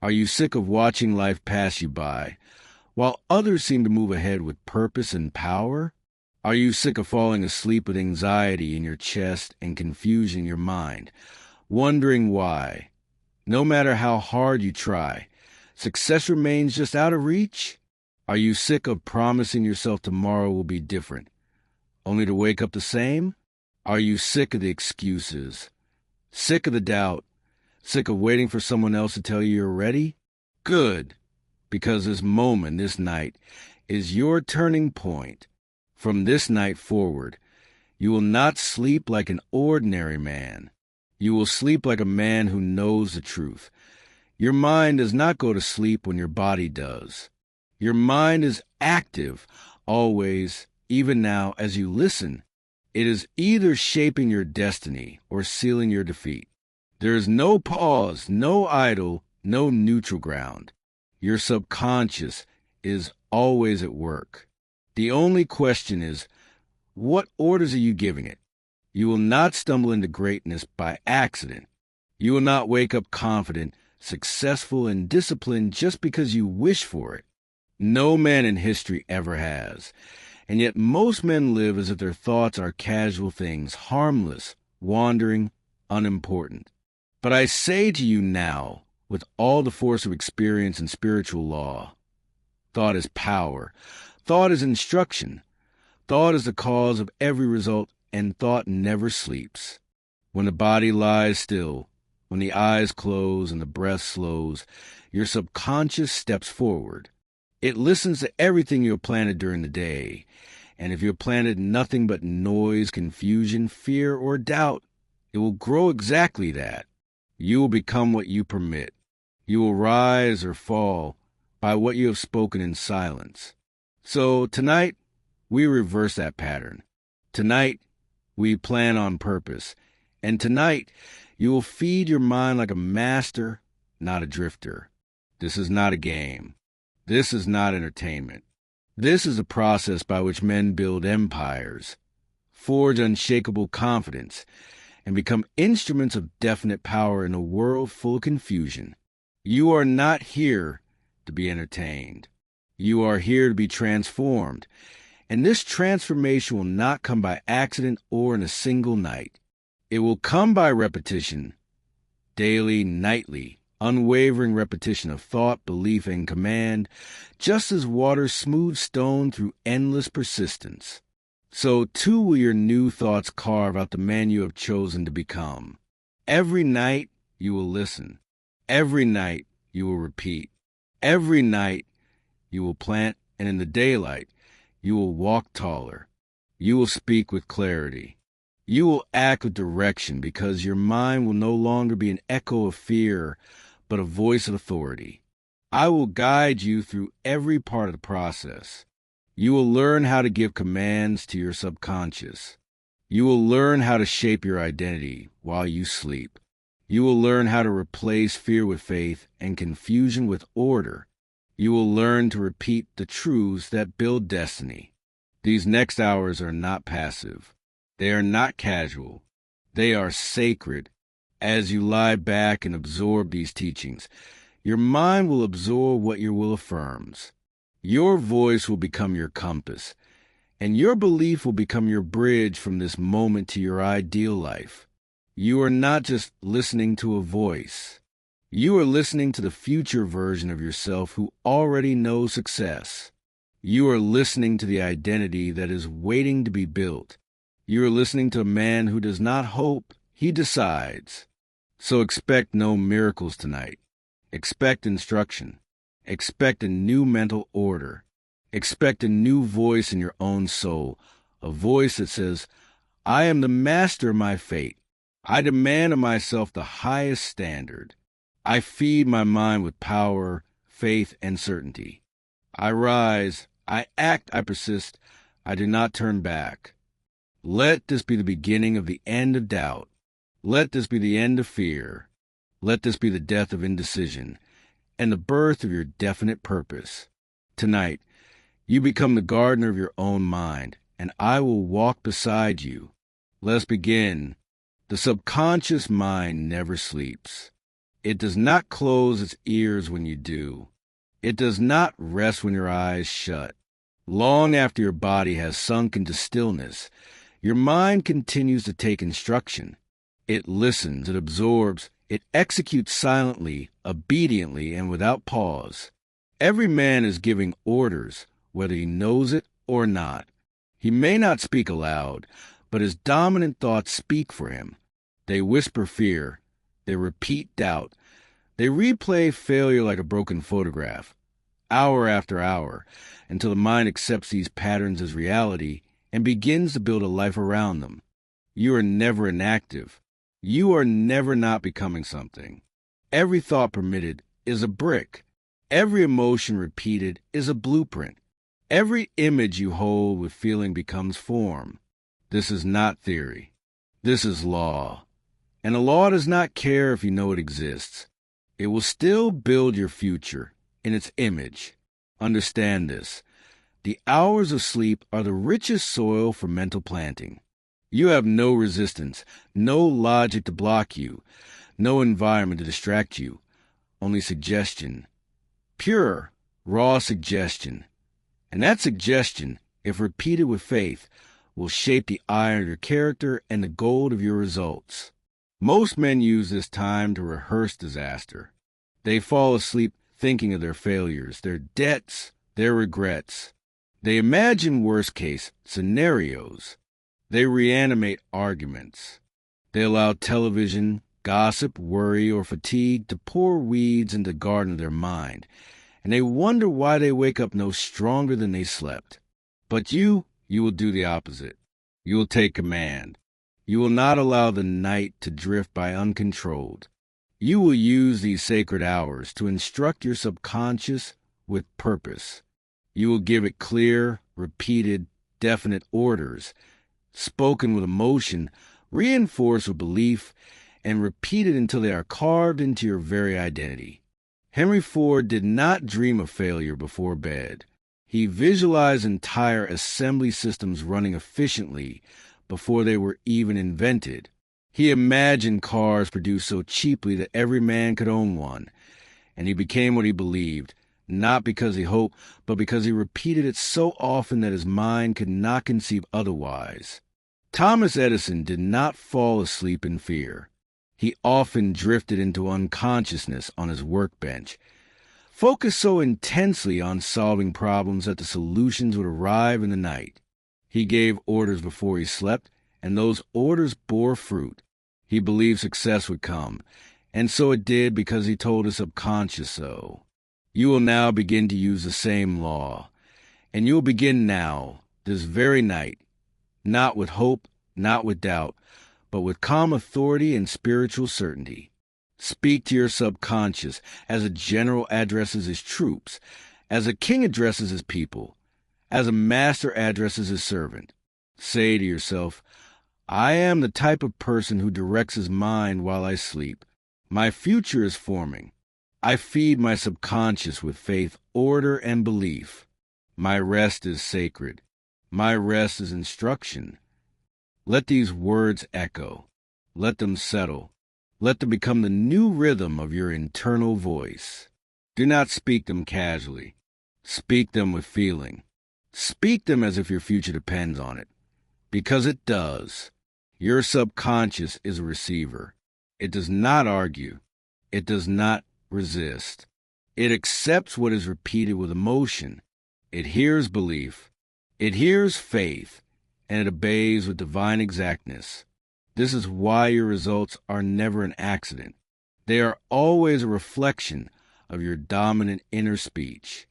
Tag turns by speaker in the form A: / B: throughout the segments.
A: Are you sick of watching life pass you by, while others seem to move ahead with purpose and power? Are you sick of falling asleep with anxiety in your chest and confusion in your mind, wondering why, no matter how hard you try, success remains just out of reach? Are you sick of promising yourself tomorrow will be different, only to wake up the same? Are you sick of the excuses, sick of the doubt, sick of waiting for someone else to tell you you're ready? Good, because this moment, this night, is your turning point. From this night forward, you will not sleep like an ordinary man. You will sleep like a man who knows the truth. Your mind does not go to sleep when your body does. Your mind is active, always, even now, as you listen. It is either shaping your destiny or sealing your defeat. There is no pause, no idle, no neutral ground. Your subconscious is always at work. The only question is, what orders are you giving it? You will not stumble into greatness by accident. You will not wake up confident, successful, and disciplined just because you wish for it. No man in history ever has. And yet most men live as if their thoughts are casual things, harmless, wandering, unimportant. But I say to you now, with all the force of experience and spiritual law, thought is power. Thought is instruction. Thought is the cause of every result, and thought never sleeps. When the body lies still, when the eyes close and the breath slows, your subconscious steps forward. It listens to everything you have planted during the day, and if you have planted nothing but noise, confusion, fear, or doubt, it will grow exactly that. You will become what you permit. You will rise or fall by what you have spoken in silence. So tonight, we reverse that pattern. Tonight, we plan on purpose. And tonight, you will feed your mind like a master, not a drifter. This is not a game. This is not entertainment. This is a process by which men build empires, forge unshakable confidence, and become instruments of definite power in a world full of confusion. You are not here to be entertained. You are here to be transformed, and this transformation will not come by accident or in a single night. It will come by repetition, daily, nightly, unwavering repetition of thought, belief, and command, just as water smooths stone through endless persistence. So too will your new thoughts carve out the man you have chosen to become. Every night you will listen. Every night you will repeat. Every night you will plant, and in the daylight, you will walk taller. You will speak with clarity. You will act with direction because your mind will no longer be an echo of fear, but a voice of authority. I will guide you through every part of the process. You will learn how to give commands to your subconscious. You will learn how to shape your identity while you sleep. You will learn how to replace fear with faith and confusion with order. You will learn to repeat the truths that build destiny. These next hours are not passive. They are not casual. They are sacred. As you lie back and absorb these teachings, your mind will absorb what your will affirms. Your voice will become your compass, and your belief will become your bridge from this moment to your ideal life. You are not just listening to a voice. You are listening to the future version of yourself who already knows success. You are listening to the identity that is waiting to be built. You are listening to a man who does not hope, he decides. So expect no miracles tonight. Expect instruction. Expect a new mental order. Expect a new voice in your own soul, a voice that says, I am the master of my fate. I demand of myself the highest standard. I feed my mind with power, faith, and certainty. I rise, I act, I persist, I do not turn back. Let this be the beginning of the end of doubt. Let this be the end of fear. Let this be the death of indecision and the birth of your definite purpose. Tonight, you become the gardener of your own mind, and I will walk beside you. Let's begin. The subconscious mind never sleeps. It does not close its ears when you do. It does not rest when your eyes shut. Long after your body has sunk into stillness, your mind continues to take instruction. It listens, it absorbs, it executes silently, obediently, and without pause. Every man is giving orders, whether he knows it or not. He may not speak aloud, but his dominant thoughts speak for him. They whisper fear. They repeat doubt. They replay failure like a broken photograph, hour after hour, until the mind accepts these patterns as reality and begins to build a life around them. You are never inactive. You are never not becoming something. Every thought permitted is a brick. Every emotion repeated is a blueprint. Every image you hold with feeling becomes form. This is not theory. This is law. And a law does not care if you know it exists. It will still build your future in its image. Understand this. The hours of sleep are the richest soil for mental planting. You have no resistance, no logic to block you, no environment to distract you, only suggestion. Pure, raw suggestion. And that suggestion, if repeated with faith, will shape the iron of your character and the gold of your results. Most men use this time to rehearse disaster. They fall asleep thinking of their failures, their debts, their regrets. They imagine worst-case scenarios. They reanimate arguments. They allow television, gossip, worry, or fatigue to pour weeds into the garden of their mind, and they wonder why they wake up no stronger than they slept. But you will do the opposite. You will take command. You will not allow the night to drift by uncontrolled. You will use these sacred hours to instruct your subconscious with purpose. You will give it clear, repeated, definite orders, spoken with emotion, reinforced with belief, and repeated until they are carved into your very identity. Henry Ford did not dream of failure before bed. He visualized entire assembly systems running efficiently before they were even invented. He imagined cars produced so cheaply that every man could own one, and he became what he believed, not because he hoped, but because he repeated it so often that his mind could not conceive otherwise. Thomas Edison did not fall asleep in fear. He often drifted into unconsciousness on his workbench, focused so intensely on solving problems that the solutions would arrive in the night. He gave orders before he slept, and those orders bore fruit. He believed success would come, and so it did because he told his subconscious so. You will now begin to use the same law, and you will begin now, this very night, not with hope, not with doubt, but with calm authority and spiritual certainty. Speak to your subconscious as a general addresses his troops, as a king addresses his people, as a master addresses his servant. Say to yourself, I am the type of person who directs his mind while I sleep. My future is forming. I feed my subconscious with faith, order, and belief. My rest is sacred. My rest is instruction. Let these words echo. Let them settle. Let them become the new rhythm of your internal voice. Do not speak them casually. Speak them with feeling. Speak them as if your future depends on it. Because it does. Your subconscious is a receiver. It does not argue. It does not resist. It accepts what is repeated with emotion. It hears belief. It hears faith. And it obeys with divine exactness. This is why your results are never an accident. They are always a reflection of your dominant inner speech.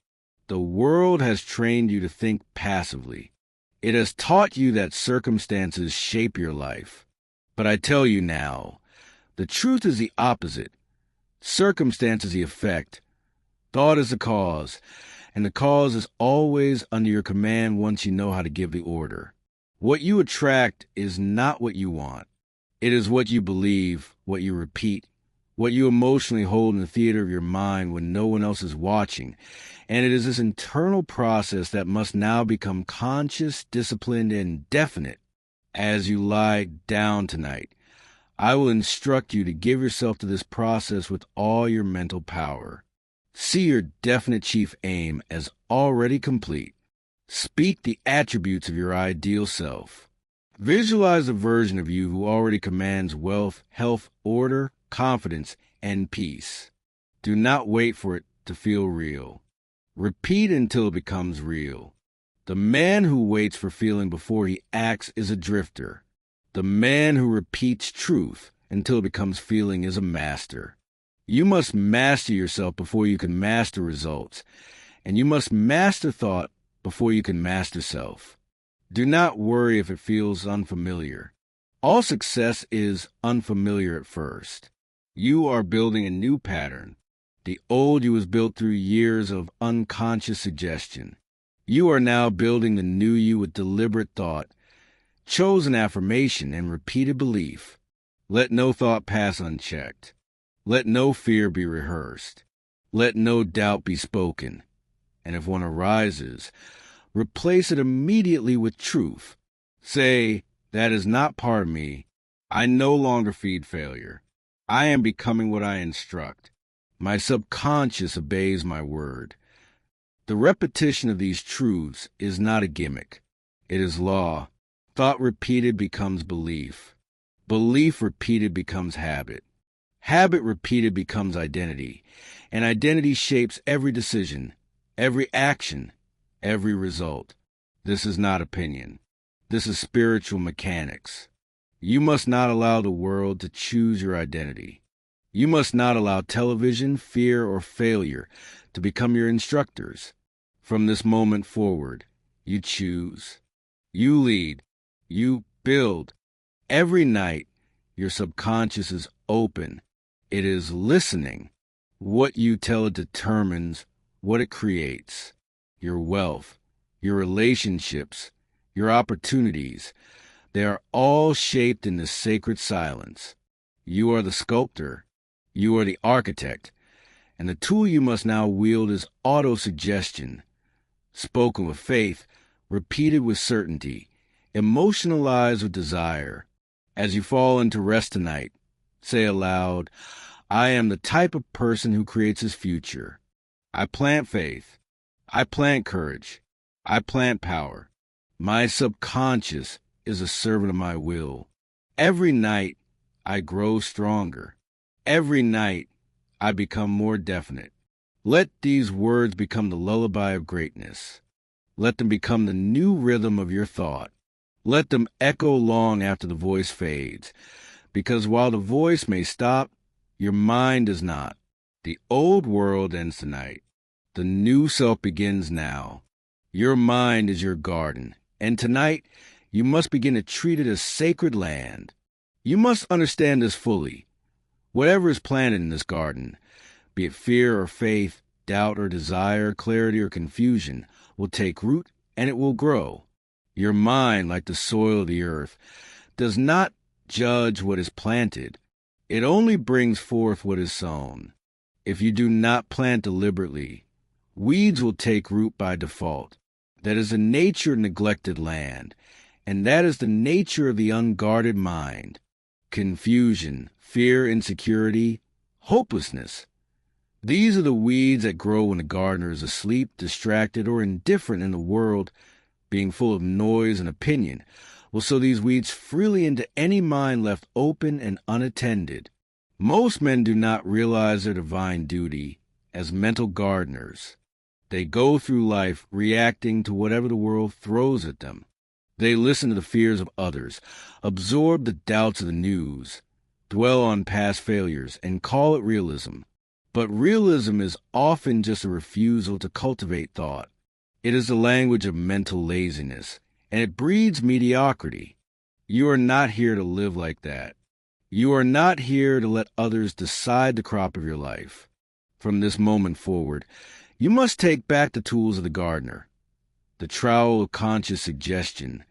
A: The world has trained you to think passively. It has taught you that circumstances shape your life. But I tell you now, the truth is the opposite. Circumstance is the effect. Thought is the cause. And the cause is always under your command once you know how to give the order. What you attract is not what you want. It is what you believe, what you repeat, what you emotionally hold in the theater of your mind when no one else is watching. And it is this internal process that must now become conscious, disciplined, and definite. As you lie down tonight, I will instruct you to give yourself to this process with all your mental power. See your definite chief aim as already complete. Speak the attributes of your ideal self. Visualize a version of you who already commands wealth, health, order, confidence, and peace. Do not wait for it to feel real. Repeat until it becomes real. The man who waits for feeling before he acts is a drifter. The man who repeats truth until it becomes feeling is a master. You must master yourself before you can master results, and you must master thought before you can master self. Do not worry if it feels unfamiliar. All success is unfamiliar at first. You are building a new pattern. The old you was built through years of unconscious suggestion. You are now building the new you with deliberate thought, chosen affirmation, and repeated belief. Let no thought pass unchecked. Let no fear be rehearsed. Let no doubt be spoken. And if one arises, replace it immediately with truth. Say, that is not part of me. I no longer feed failure. I am becoming what I instruct. My subconscious obeys my word. The repetition of these truths is not a gimmick. It is law. Thought repeated becomes belief. Belief repeated becomes habit. Habit repeated becomes identity. And identity shapes every decision, every action, every result. This is not opinion. This is spiritual mechanics. You must not allow the world to choose your identity. You must not allow television, fear, or failure to become your instructors. From this moment forward, you choose. You lead. You build. Every night, your subconscious is open. It is listening. What you tell it determines what it creates. Your wealth, your relationships, your opportunities, they are all shaped in this sacred silence. You are the sculptor. You are the architect. And the tool you must now wield is autosuggestion. Spoken with faith, repeated with certainty, emotionalized with desire. As you fall into rest tonight, say aloud, I am the type of person who creates his future. I plant faith. I plant courage. I plant power. My subconscious is a servant of my will. Every night, I grow stronger. Every night, I become more definite. Let these words become the lullaby of greatness. Let them become the new rhythm of your thought. Let them echo long after the voice fades, because while the voice may stop, your mind does not. The old world ends tonight. The new self begins now. Your mind is your garden, and tonight you must begin to treat it as sacred land. You must understand this fully. Whatever is planted in this garden, be it fear or faith, doubt or desire, clarity or confusion, will take root and it will grow. Your mind, like the soil of the earth, does not judge what is planted. It only brings forth what is sown. If you do not plant deliberately, weeds will take root by default. That is the nature of neglected land, and that is the nature of the unguarded mind. Confusion, fear, insecurity, hopelessness. These are the weeds that grow when the gardener is asleep, distracted, or indifferent in the world, being full of noise and opinion, will sow these weeds freely into any mind left open and unattended. Most men do not realize their divine duty as mental gardeners. They go through life reacting to whatever the world throws at them. They listen to the fears of others, absorb the doubts of the news, dwell on past failures, and call it realism. But realism is often just a refusal to cultivate thought. It is the language of mental laziness, and it breeds mediocrity. You are not here to live like that. You are not here to let others decide the crop of your life. From this moment forward, you must take back the tools of the gardener, the trowel of conscious suggestion,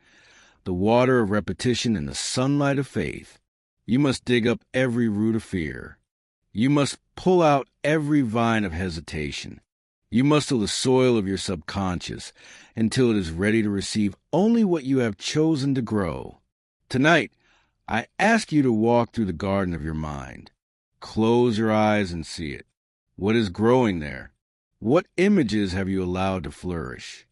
A: the water of repetition, and the sunlight of faith. You must dig up every root of fear. You must pull out every vine of hesitation. You must till the soil of your subconscious until it is ready to receive only what you have chosen to grow. Tonight, I ask you to walk through the garden of your mind. Close your eyes and see it. What is growing there? What images have you allowed to flourish?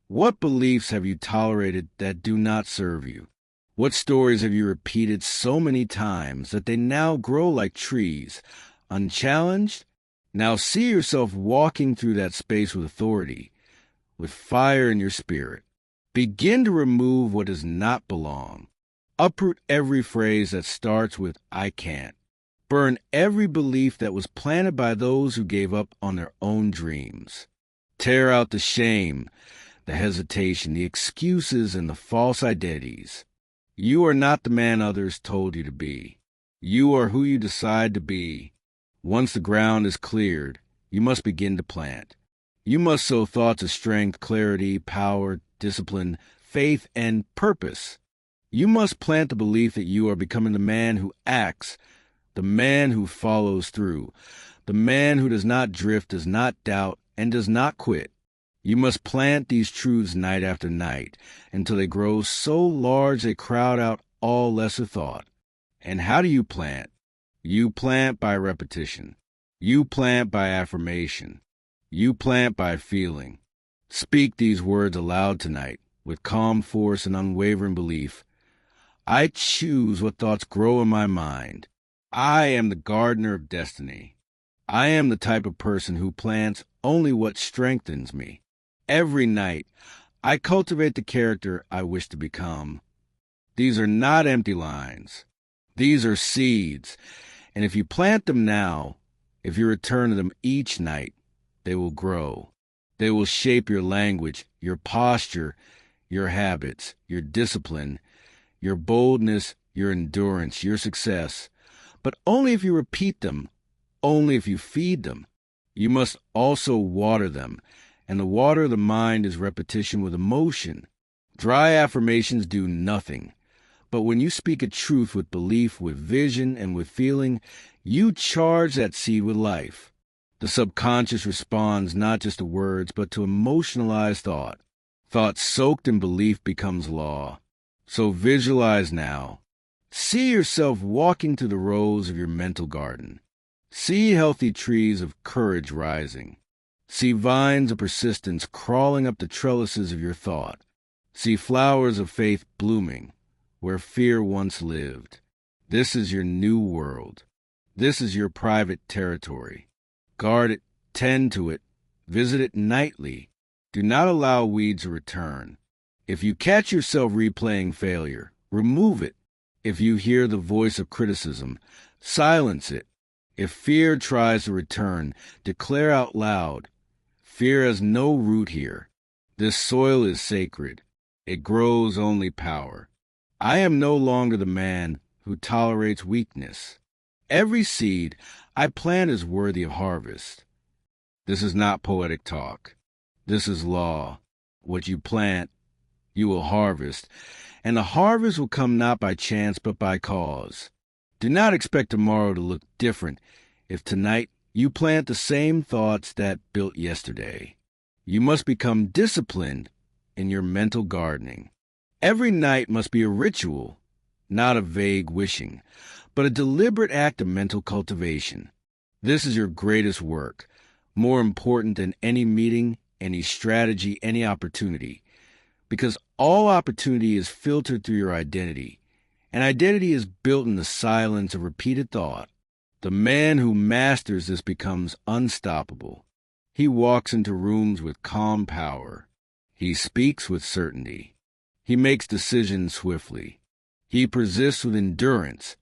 A: What beliefs have you tolerated that do not serve you? What stories have you repeated so many times that they now grow like trees, unchallenged? Now see yourself walking through that space with authority, with fire in your spirit. Begin to remove what does not belong. Uproot every phrase that starts with "I can't." Burn every belief that was planted by those who gave up on their own dreams. Tear out the shame, the hesitation, the excuses, and the false identities. You are not the man others told you to be. You are who you decide to be. Once the ground is cleared, you must begin to plant. You must sow thoughts of strength, clarity, power, discipline, faith, and purpose. You must plant the belief that you are becoming the man who acts, the man who follows through, the man who does not drift, does not doubt, and does not quit. You must plant these truths night after night until they grow so large they crowd out all lesser thought. And how do you plant? You plant by repetition. You plant by affirmation. You plant by feeling. Speak these words aloud tonight with calm force and unwavering belief. I choose what thoughts grow in my mind. I am the gardener of destiny. I am the type of person who plants only what strengthens me. Every night, I cultivate the character I wish to become. These are not empty lines. These are seeds. And if you plant them now, if you return to them each night, they will grow. They will shape your language, your posture, your habits, your discipline, your boldness, your endurance, your success. But only if you repeat them, only if you feed them. You must also water them, and the water of the mind is repetition with emotion. Dry affirmations do nothing. But when you speak a truth with belief, with vision, and with feeling, you charge that seed with life. The subconscious responds not just to words, but to emotionalized thought. Thought soaked in belief becomes law. So visualize now. See yourself walking through the rows of your mental garden. See healthy trees of courage rising. See vines of persistence crawling up the trellises of your thought. See flowers of faith blooming where fear once lived. This is your new world. This is your private territory. Guard it, tend to it, visit it nightly. Do not allow weeds to return. If you catch yourself replaying failure, remove it. If you hear the voice of criticism, silence it. If fear tries to return, declare out loud, fear has no root here. This soil is sacred. It grows only power. I am no longer the man who tolerates weakness. Every seed I plant is worthy of harvest. This is not poetic talk. This is law. What you plant, you will harvest, and the harvest will come not by chance but by cause. Do not expect tomorrow to look different if tonight you plant the same thoughts that built yesterday. You must become disciplined in your mental gardening. Every night must be a ritual, not a vague wishing, but a deliberate act of mental cultivation. This is your greatest work, more important than any meeting, any strategy, any opportunity, because all opportunity is filtered through your identity, and identity is built in the silence of repeated thought. The man who masters this becomes unstoppable. He walks into rooms with calm power. He speaks with certainty. He makes decisions swiftly. He persists with endurance,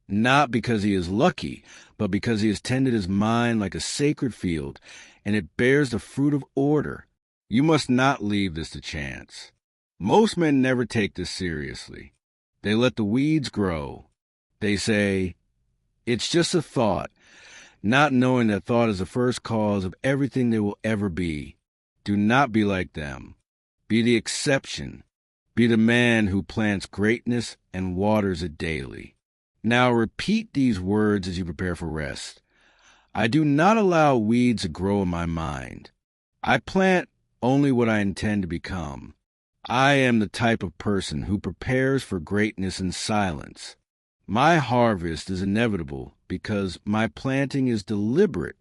A: not because he is lucky, but because he has tended his mind like a sacred field, and it bears the fruit of order. You must not leave this to chance. Most men never take this seriously. They let the weeds grow. They say, it's just a thought, not knowing that thought is the first cause of everything there will ever be. Do not be like them. Be the exception. Be the man who plants greatness and waters it daily. Now repeat these words as you prepare for rest. I do not allow weeds to grow in my mind. I plant only what I intend to become. I am the type of person who prepares for greatness in silence. My harvest is inevitable because my planting is deliberate.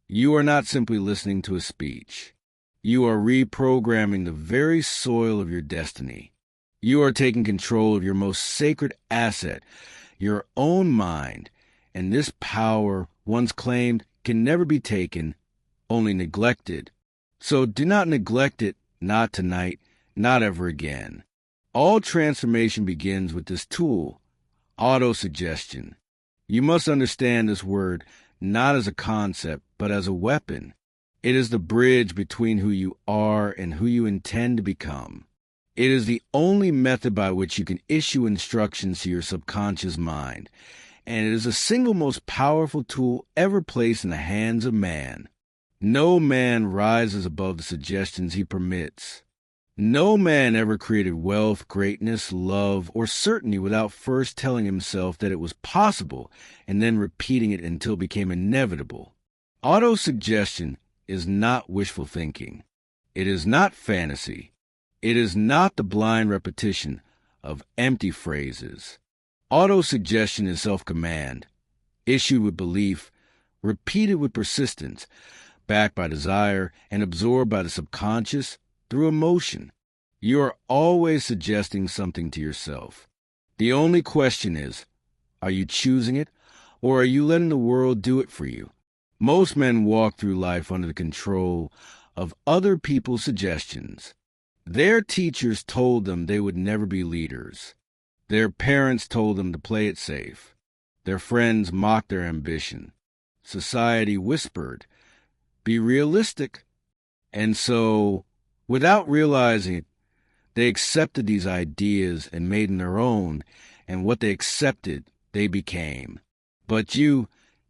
A: You are not simply listening to a speech. You are reprogramming the very soil of your destiny. You are taking control of your most sacred asset, your own mind, and this power, once claimed, can never be taken, only neglected. So do not neglect it, not tonight, not ever again. All transformation begins with this tool, autosuggestion. You must understand this word not as a concept, but as a weapon. It is the bridge between who you are and who you intend to become. It is the only method by which you can issue instructions to your subconscious mind, and it is the single most powerful tool ever placed in the hands of man. No man rises above the suggestions he permits. No man ever created wealth, greatness, love, or certainty without first telling himself that it was possible and then repeating it until it became inevitable. Autosuggestion is not wishful thinking. It is not fantasy. It is not the blind repetition of empty phrases. Autosuggestion is self-command, issued with belief, repeated with persistence, backed by desire, and absorbed by the subconscious through emotion. You are always suggesting something to yourself. The only question is, are you choosing it, or are you letting the world do it for you? Most men walk through life under the control of other people's suggestions. Their teachers told them they would never be leaders. Their parents told them to play it safe. Their friends mocked their ambition. Society whispered, be realistic. And so, without realizing it, they accepted these ideas and made them their own, and what they accepted, they became. But you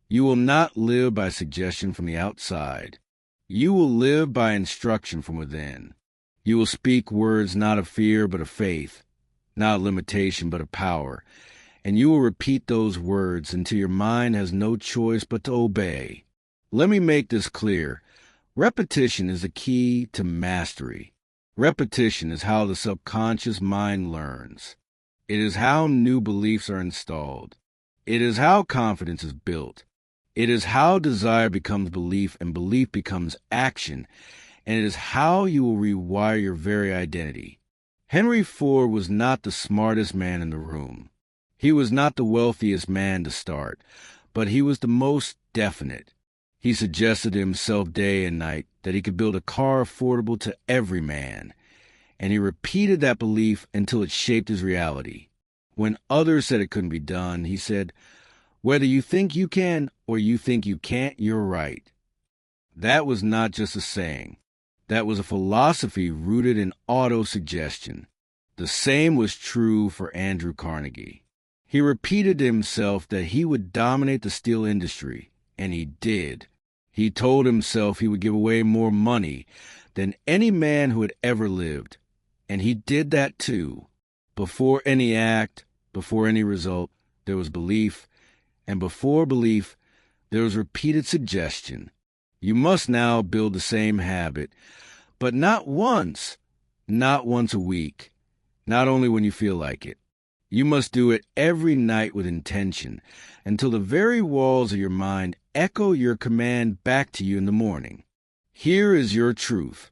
A: will not live by suggestion from the outside. You will live by instruction from within. You will speak words not of fear but of faith, not of limitation but of power, and you will repeat those words until your mind has no choice but to obey. Let me make this clear. Repetition is the key to mastery. Repetition is how the subconscious mind learns. It is how new beliefs are installed. It is how confidence is built. It is how desire becomes belief and belief becomes action, and it is how you will rewire your very identity. Henry Ford was not the smartest man in the room. He was not the wealthiest man to start, but he was the most definite. He suggested to himself day and night that he could build a car affordable to every man, and he repeated that belief until it shaped his reality. When others said it couldn't be done, he said, whether you think you can or you think you can't, you're right. That was not just a saying. That was a philosophy rooted in autosuggestion. The same was true for Andrew Carnegie. He repeated to himself that he would dominate the steel industry, and he did. He told himself he would give away more money than any man who had ever lived, and he did that too. Before any act, before any result, there was belief, and before belief, there was repeated suggestion. You must now build the same habit, but not once a week, not only when you feel like it. You must do it every night with intention, until the very walls of your mind echo your command back to you in the morning. Here is your truth.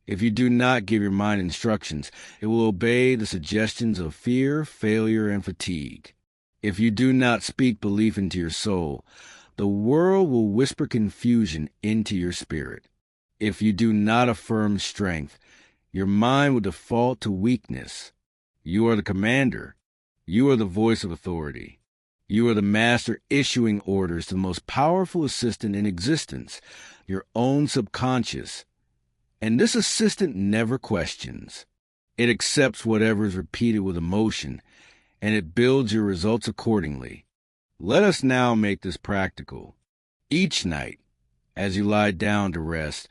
A: If you do not give your mind instructions, it will obey the suggestions of fear, failure, and fatigue. If you do not speak belief into your soul, the world will whisper confusion into your spirit. If you do not affirm strength, your mind will default to weakness. You are the commander. You are the voice of authority. You are the master issuing orders to the most powerful assistant in existence, your own subconscious. And this assistant never questions. It accepts whatever is repeated with emotion, and it builds your results accordingly. Let us now make this practical. Each night, as you lie down to rest,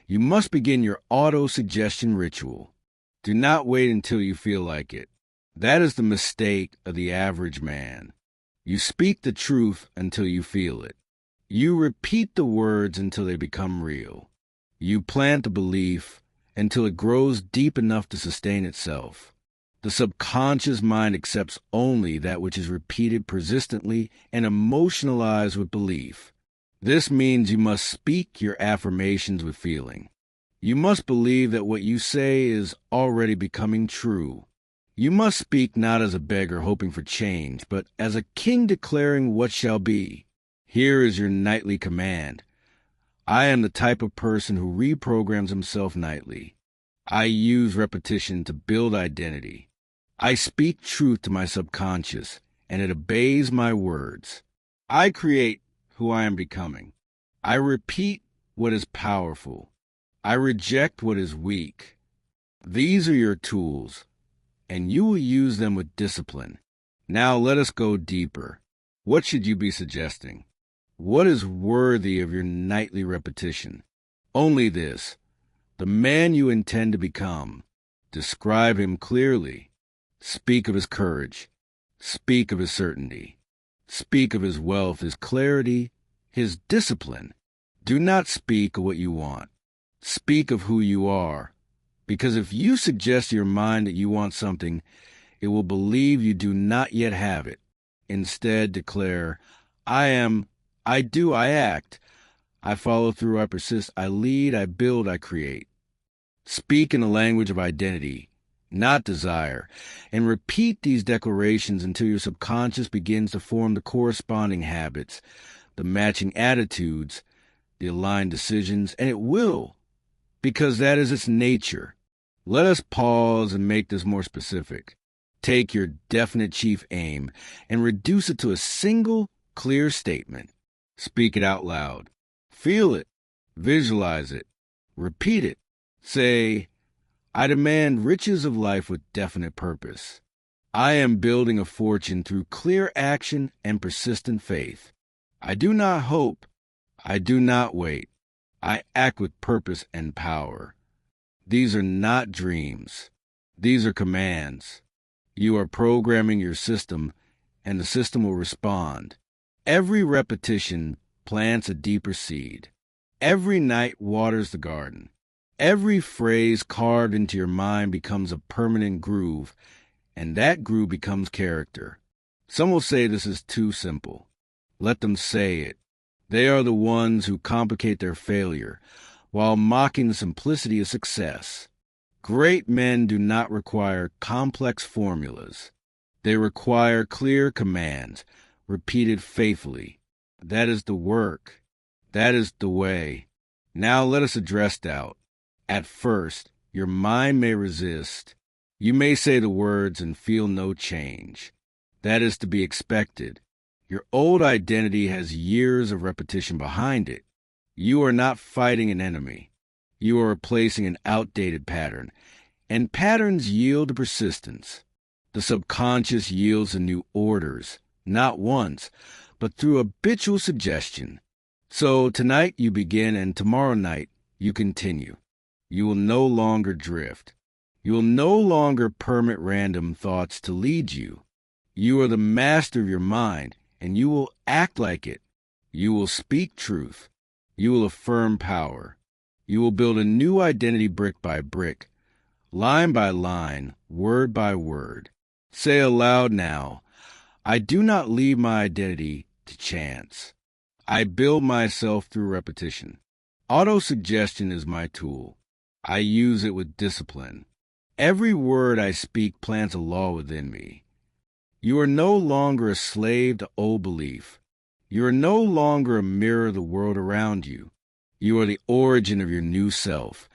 A: you must begin your auto-suggestion ritual. Do not wait until you feel like it. That is the mistake of the average man. You speak the truth until you feel it. You repeat the words until they become real. You plant the belief, until it grows deep enough to sustain itself. The subconscious mind accepts only that which is repeated persistently and emotionalized with belief. This means you must speak your affirmations with feeling. You must believe that what you say is already becoming true. You must speak not as a beggar hoping for change, but as a king declaring what shall be. Here is your nightly command. I am the type of person who reprograms himself nightly. I use repetition to build identity. I speak truth to my subconscious, and it obeys my words. I create who I am becoming. I repeat what is powerful. I reject what is weak. These are your tools, and you will use them with discipline. Now let us go deeper. What should you be suggesting? What is worthy of your nightly repetition? Only this: the man you intend to become. Describe him clearly. Speak of his courage. Speak of his certainty. Speak of his wealth, his clarity, his discipline. Do not speak of what you want. Speak of who you are. Because if you suggest to your mind that you want something, it will believe you do not yet have it. Instead, declare, I am, I do, I act. I follow through, I persist, I lead, I build, I create. Speak in the language of identity, not desire, and repeat these declarations until your subconscious begins to form the corresponding habits, the matching attitudes, the aligned decisions, and it will, because that is its nature. Let us pause and make this more specific. Take your definite chief aim and reduce it to a single, clear statement. Speak it out loud. Feel it. Visualize it. Repeat it. Say, I demand riches of life with definite purpose. I am building a fortune through clear action and persistent faith. I do not hope. I do not wait. I act with purpose and power. These are not dreams. These are commands. You are programming your system, and the system will respond. Every repetition plants a deeper seed. Every night waters the garden. Every phrase carved into your mind becomes a permanent groove, and that groove becomes character. Some will say this is too simple. Let them say it. They are the ones who complicate their failure, while mocking the simplicity of success. Great men do not require complex formulas. They require clear commands, repeated faithfully. That is the work. That is the way. Now let us address doubt. At first, your mind may resist. You may say the words and feel no change. That is to be expected. Your old identity has years of repetition behind it. You are not fighting an enemy. You are replacing an outdated pattern, and patterns yield to persistence. The subconscious yields to new orders, not once, but through habitual suggestion. So tonight you begin, and tomorrow night you continue. You will no longer drift. You will no longer permit random thoughts to lead you. You are the master of your mind, and you will act like it. You will speak truth. You will affirm power. You will build a new identity brick by brick, line by line, word by word. Say aloud now, I do not leave my identity to chance. I build myself through repetition. Autosuggestion is my tool. I use it with discipline. Every word I speak plants a law within me. You are no longer a slave to old belief. You are no longer a mirror of the world around you. You are the origin of your new self.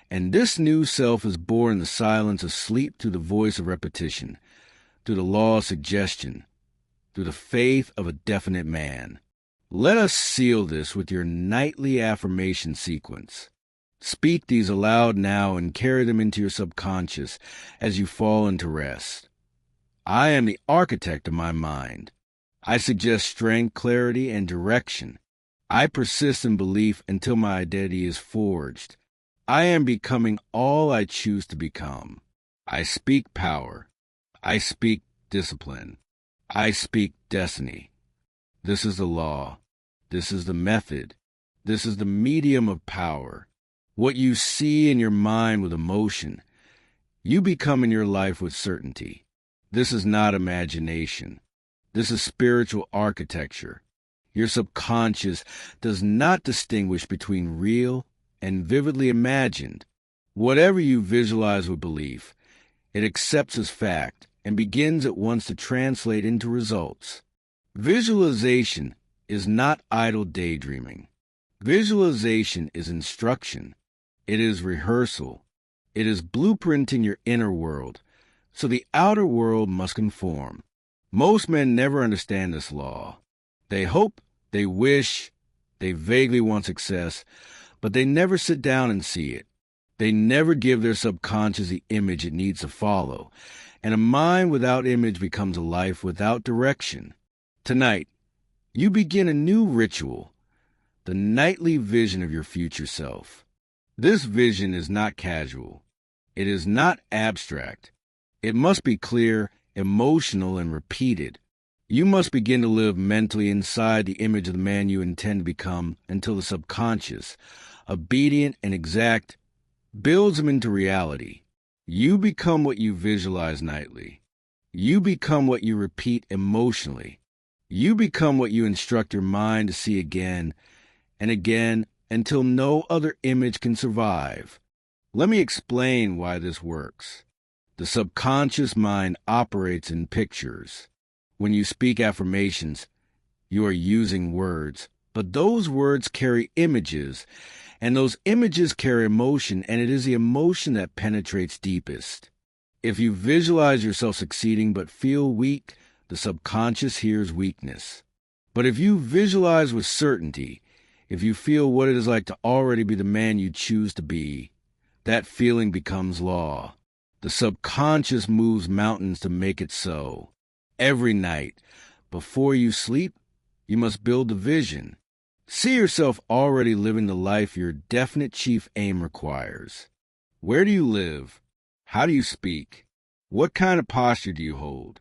A: And this new self is born in the silence of sleep through the voice of repetition, through the law of suggestion, through the faith of a definite man. Let us seal this with your nightly affirmation sequence. Speak these aloud now and carry them into your subconscious as you fall into rest. I am the architect of my mind. I suggest strength, clarity, and direction. I persist in belief until my identity is forged. I am becoming all I choose to become. I speak power. I speak discipline. I speak destiny. This is the law. This is the method. This is the medium of power. What you see in your mind with emotion, you become in your life with certainty. This is not imagination. This is spiritual architecture. Your subconscious does not distinguish between real and vividly imagined. Whatever you visualize with belief, it accepts as fact and begins at once to translate into results. Visualization is not idle daydreaming. Visualization is instruction. It is rehearsal. It is blueprinting your inner world, so the outer world must conform. Most men never understand this law. They hope, they wish, they vaguely want success, but they never sit down and see it. They never give their subconscious the image it needs to follow, and a mind without image becomes a life without direction. Tonight, you begin a new ritual, the nightly vision of your future self. This vision is not casual. It is not abstract. It must be clear, emotional, and repeated. You must begin to live mentally inside the image of the man you intend to become until the subconscious, obedient and exact, builds him into reality. You become what you visualize nightly. You become what you repeat emotionally. You become what you instruct your mind to see again and again until no other image can survive. Let me explain why this works. The subconscious mind operates in pictures. When you speak affirmations, you are using words, but those words carry images, and those images carry emotion, and it is the emotion that penetrates deepest. If you visualize yourself succeeding but feel weak, the subconscious hears weakness. But if you visualize with certainty, if you feel what it is like to already be the man you choose to be, that feeling becomes law. The subconscious moves mountains to make it so. Every night, before you sleep, you must build a vision. See yourself already living the life your definite chief aim requires. Where do you live? How do you speak? What kind of posture do you hold?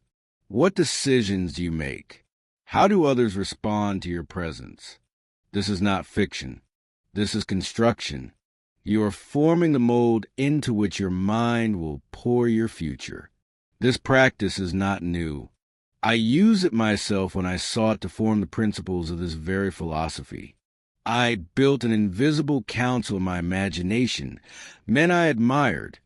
A: What decisions do you make? How do others respond to your presence? This is not fiction. This is construction. You are forming the mold into which your mind will pour your future. This practice is not new. I used it myself when I sought to form the principles of this very philosophy. I built an invisible council in my imagination, men I admired,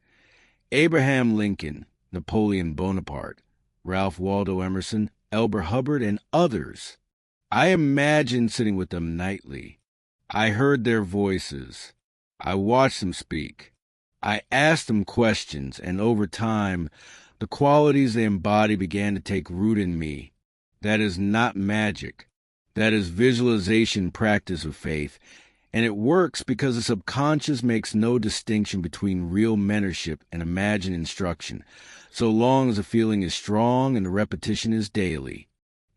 A: Abraham Lincoln, Napoleon Bonaparte, Ralph Waldo Emerson, Elmer Hubbard, and others. I imagined sitting with them nightly. I heard their voices. I watched them speak. I asked them questions, and over time, the qualities they embody began to take root in me. That is not magic. That is visualization practice of faith, and it works because the subconscious makes no distinction between real mentorship and imagined instruction, so long as the feeling is strong and the repetition is daily.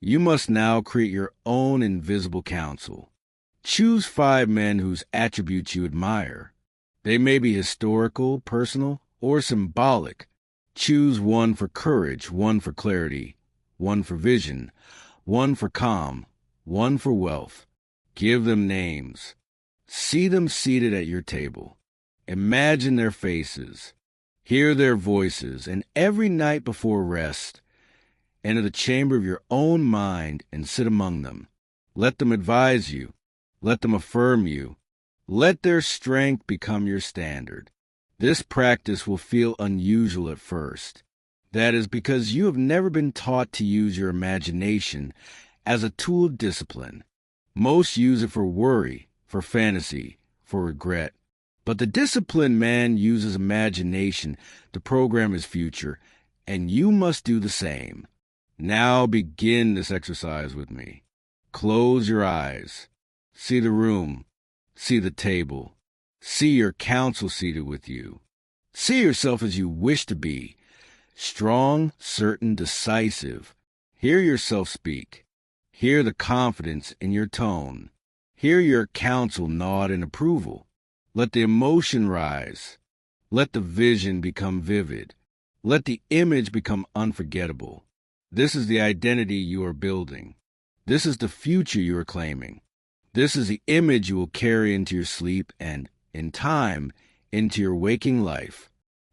A: You must now create your own invisible council. Choose 5 men whose attributes you admire. They may be historical, personal, or symbolic. Choose 1 for courage, 1 for clarity, 1 for vision, 1 for calm, 1 for wealth. Give them names. See them seated at your table. Imagine their faces. Hear their voices, and every night before rest, enter the chamber of your own mind and sit among them. Let them advise you. Let them affirm you. Let their strength become your standard. This practice will feel unusual at first. That is because you have never been taught to use your imagination as a tool of discipline. Most use it for worry, for fantasy, for regret. But the disciplined man uses imagination to program his future, and you must do the same. Now begin this exercise with me. Close your eyes. See the room. See the table. See your counsel seated with you. See yourself as you wish to be. Strong, certain, decisive. Hear yourself speak. Hear the confidence in your tone. Hear your counsel nod in approval. Let the emotion rise. Let the vision become vivid. Let the image become unforgettable. This is the identity you are building. This is the future you are claiming. This is the image you will carry into your sleep and in time, into your waking life.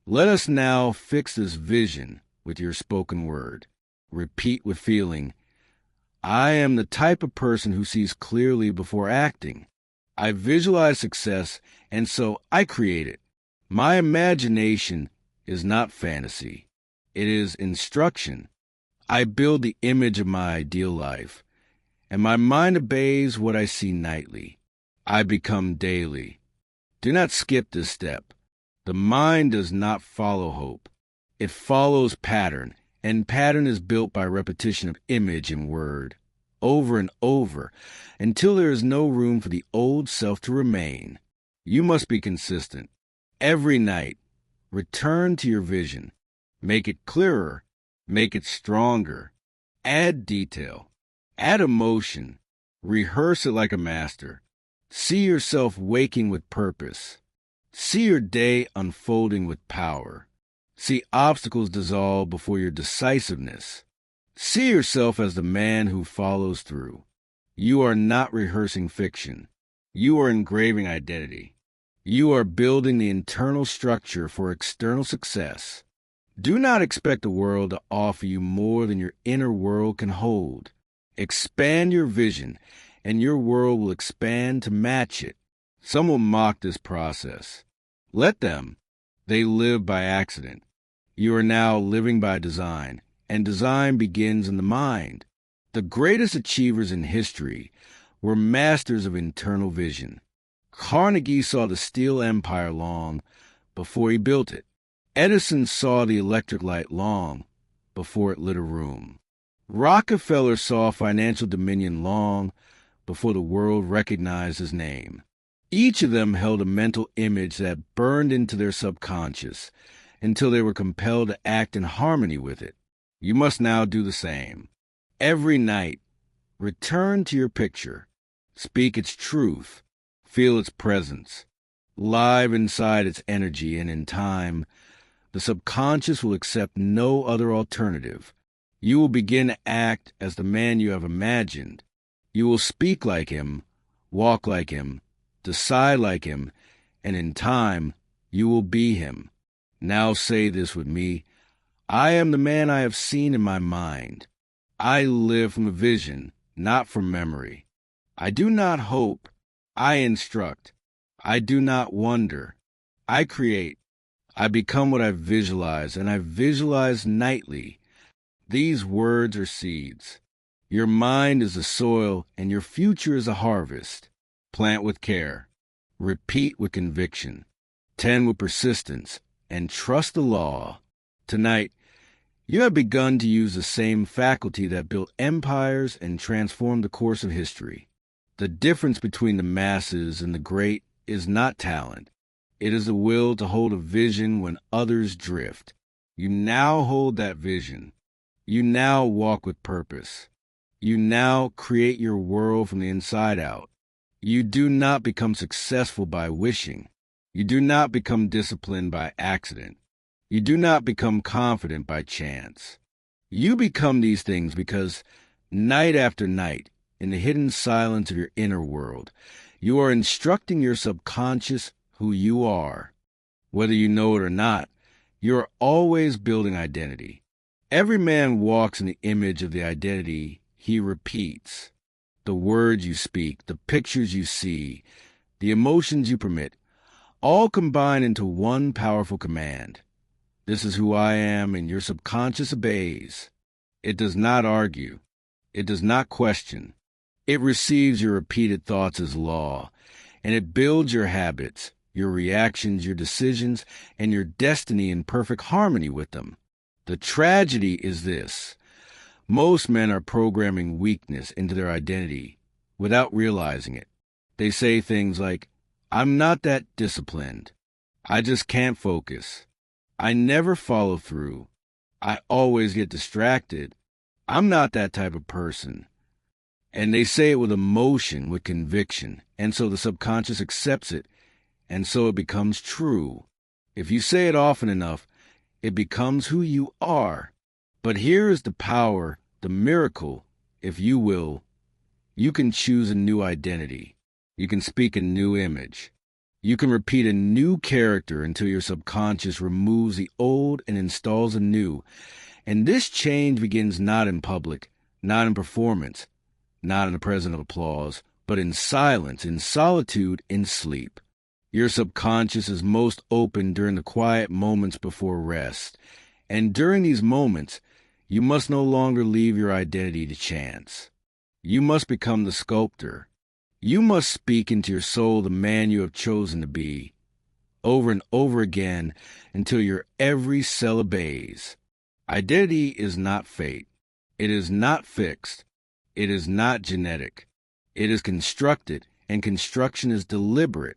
A: Let us now fix this vision with your spoken word. Repeat with feeling, I am the type of person who sees clearly before acting. I visualize success, and so I create it. My imagination is not fantasy. It is instruction. I build the image of my ideal life, and my mind obeys what I see nightly. I become daily. Do not skip this step. The mind does not follow hope. It follows pattern, and pattern is built by repetition of image and word, over and over, until there is no room for the old self to remain. You must be consistent. Every night, return to your vision. Make it clearer. Make it stronger. Add detail. Add emotion. Rehearse it like a master. See yourself waking with purpose. See your day unfolding with power. See obstacles dissolve before your decisiveness. See yourself as the man who follows through. You are not rehearsing fiction. You are engraving identity. You are building the internal structure for external success. Do not expect the world to offer you more than your inner world can hold. Expand your vision, and your world will expand to match it. Some will mock this process. Let them. They live by accident. You are now living by design, and design begins in the mind. The greatest achievers in history were masters of internal vision. Carnegie saw the steel empire long before he built it. Edison saw the electric light long before it lit a room. Rockefeller saw financial dominion long before the world recognized his name. Each of them held a mental image that burned into their subconscious until they were compelled to act in harmony with it. You must now do the same. Every night, return to your picture. Speak its truth. Feel its presence. Live inside its energy, and in time, the subconscious will accept no other alternative. You will begin to act as the man you have imagined. You will speak like him, walk like him, decide like him, and in time, you will be him. Now say this with me. I am the man I have seen in my mind. I live from a vision, not from memory. I do not hope. I instruct. I do not wonder. I create. I become what I visualize, and I visualize nightly. These words are seeds. Your mind is the soil, and your future is a harvest. Plant with care. Repeat with conviction. Tend with persistence, and trust the law. Tonight, you have begun to use the same faculty that built empires and transformed the course of history. The difference between the masses and the great is not talent. It is the will to hold a vision when others drift. You now hold that vision. You now walk with purpose. You now create your world from the inside out. You do not become successful by wishing. You do not become disciplined by accident. You do not become confident by chance. You become these things because night after night, in the hidden silence of your inner world, you are instructing your subconscious who you are. Whether you know it or not, you are always building identity. Every man walks in the image of the identity he repeats. The words you speak, the pictures you see, the emotions you permit, all combine into one powerful command. This is who I am, and your subconscious obeys. It does not argue. It does not question. It receives your repeated thoughts as law, and it builds your habits, your reactions, your decisions, and your destiny in perfect harmony with them. The tragedy is this. Most men are programming weakness into their identity without realizing it. They say things like, I'm not that disciplined. I just can't focus. I never follow through. I always get distracted. I'm not that type of person. And they say it with emotion, with conviction, and so the subconscious accepts it, and so it becomes true. If you say it often enough, it becomes who you are. But here is the power, the miracle, if you will. You can choose a new identity. You can speak a new image. You can repeat a new character until your subconscious removes the old and installs a new. And this change begins not in public, not in performance, not in the presence of applause, but in silence, in solitude, in sleep. Your subconscious is most open during the quiet moments before rest. And during these moments, you must no longer leave your identity to chance. You must become the sculptor. You must speak into your soul the man you have chosen to be, over and over again until your every cell obeys. Identity is not fate. It is not fixed. It is not genetic. It is constructed, and construction is deliberate.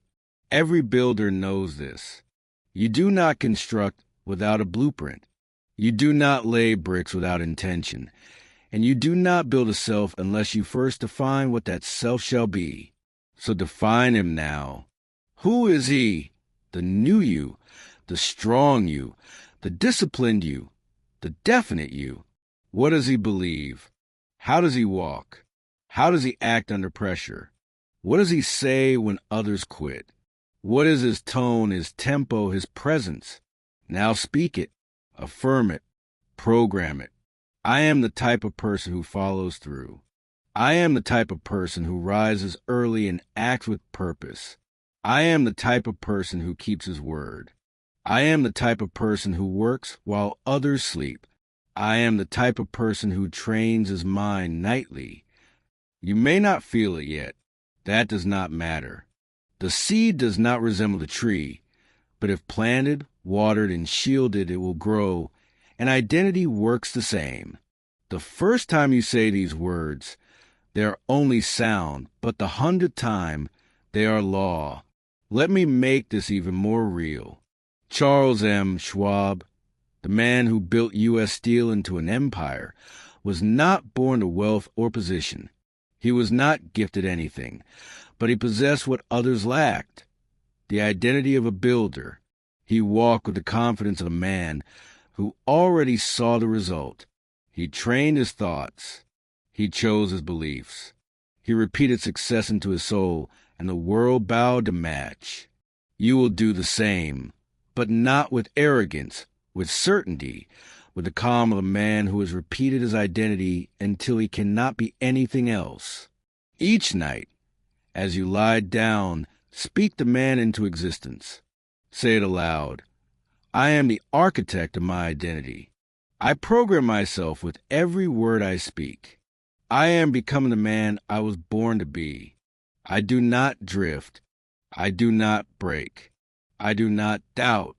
A: Every builder knows this. You do not construct without a blueprint. You do not lay bricks without intention. And you do not build a self unless you first define what that self shall be. So define him now. Who is he? The new you, the strong you, the disciplined you, the definite you. What does he believe? How does he walk? How does he act under pressure? What does he say when others quit? What is his tone, his tempo, his presence? Now speak it, affirm it, program it. I am the type of person who follows through. I am the type of person who rises early and acts with purpose. I am the type of person who keeps his word. I am the type of person who works while others sleep. I am the type of person who trains his mind nightly. You may not feel it yet. That does not matter. The seed does not resemble the tree, but if planted, watered, and shielded, it will grow, and identity works the same. The first time you say these words, they are only sound, but the 100th time, they are law. Let me make this even more real. Charles M. Schwab, the man who built U.S. Steel into an empire, was not born to wealth or position. He was not gifted anything, but he possessed what others lacked, the identity of a builder. He walked with the confidence of a man who already saw the result. He trained his thoughts. He chose his beliefs. He repeated success into his soul, and the world bowed to match. You will do the same, but not with arrogance, with certainty, with the calm of a man who has repeated his identity until he cannot be anything else. Each night, as you lie down, speak the man into existence. Say it aloud. I am the architect of my identity. I program myself with every word I speak. I am becoming the man I was born to be. I do not drift. I do not break. I do not doubt.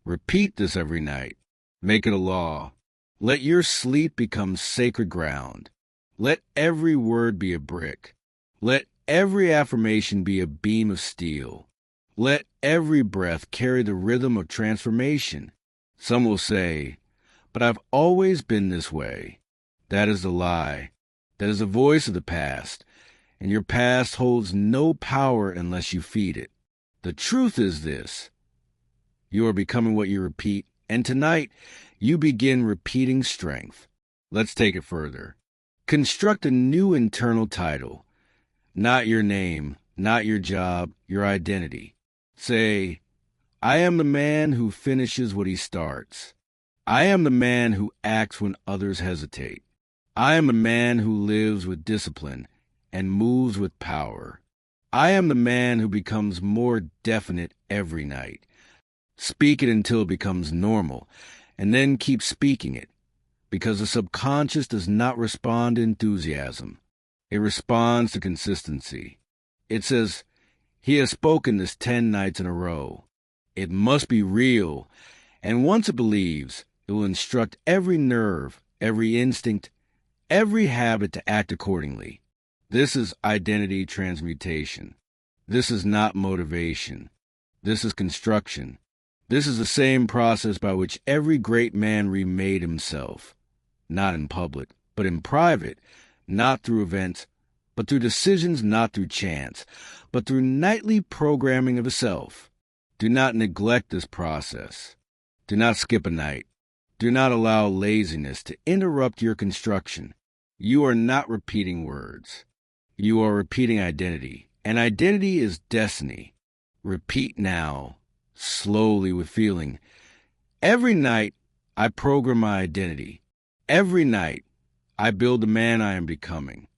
A: Repeat this every night. Make it a law. Let your sleep become sacred ground. Let every word be a brick. Let every affirmation be a beam of steel. Let every breath carry the rhythm of transformation. Some will say, but I've always been this way. That is a lie. That is the voice of the past, and your past holds no power unless you feed it. The truth is this. You are becoming what you repeat, and tonight you begin repeating strength. Let's take it further. Construct a new internal title. Not your name, not your job, your identity. Say, I am the man who finishes what he starts. I am the man who acts when others hesitate. I am the man who lives with discipline and moves with power. I am the man who becomes more definite every night. Speak it until it becomes normal, and then keep speaking it, because the subconscious does not respond to enthusiasm. It responds to consistency. It says, he has spoken this 10 nights in a row. It must be real, and once it believes, it will instruct every nerve, every instinct, every habit to act accordingly. This is identity transmutation. This is not motivation. This is construction. This is the same process by which every great man remade himself, not in public, but in private, not through events, but through decisions, not through chance, but through nightly programming of the self. Do not neglect this process. Do not skip a night. Do not allow laziness to interrupt your construction. You are not repeating words. You are repeating identity, and identity is destiny. Repeat now, slowly with feeling. Every night, I program my identity. Every night, I build the man I am becoming.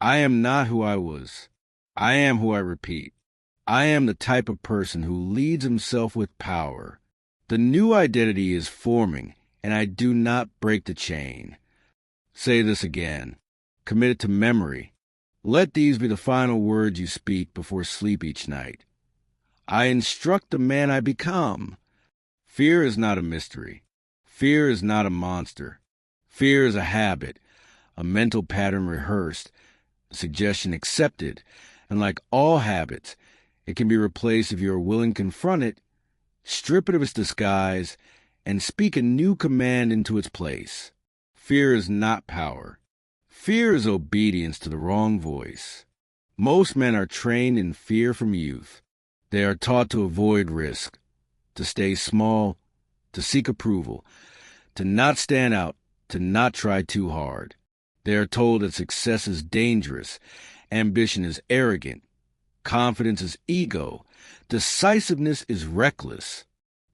A: I am not who I was. I am who I repeat. I am the type of person who leads himself with power. The new identity is forming, and I do not break the chain. Say this again. Commit it to memory. Let these be the final words you speak before sleep each night. I instruct the man I become. Fear is not a mystery. Fear is not a monster. Fear is a habit, a mental pattern rehearsed, a suggestion accepted, and like all habits, it can be replaced if you are willing to confront it, strip it of its disguise, and speak a new command into its place. Fear is not power. Fear is obedience to the wrong voice. Most men are trained in fear from youth. They are taught to avoid risk, to stay small, to seek approval, to not stand out, to not try too hard. They are told that success is dangerous, ambition is arrogant, confidence is ego, decisiveness is reckless.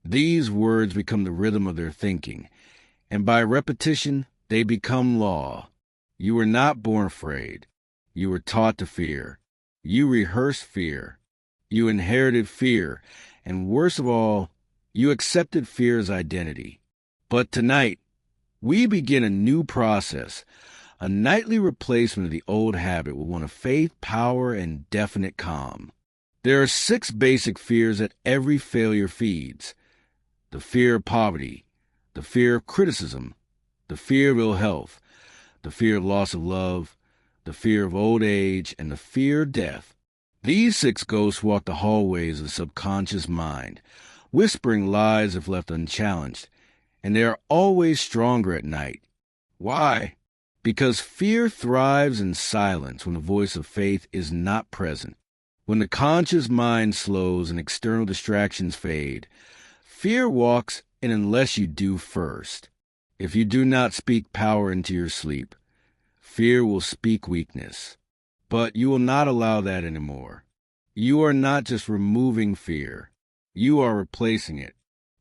A: These words become the rhythm of their thinking, and by repetition, they become law. You were not born afraid. You were taught to fear. You rehearsed fear. You inherited fear, and worst of all, you accepted fear as identity. But tonight, we begin a new process, a nightly replacement of the old habit with one of faith, power, and definite calm. There are 6 basic fears that every failure feeds. The fear of poverty, the fear of criticism, the fear of ill health, the fear of loss of love, the fear of old age, and the fear of death. These 6 ghosts walk the hallways of the subconscious mind, whispering lies if left unchallenged, and they are always stronger at night. Why? Because fear thrives in silence when the voice of faith is not present. When the conscious mind slows and external distractions fade, fear walks in unless you do first. If you do not speak power into your sleep, fear will speak weakness. But you will not allow that anymore. You are not just removing fear. You are replacing it.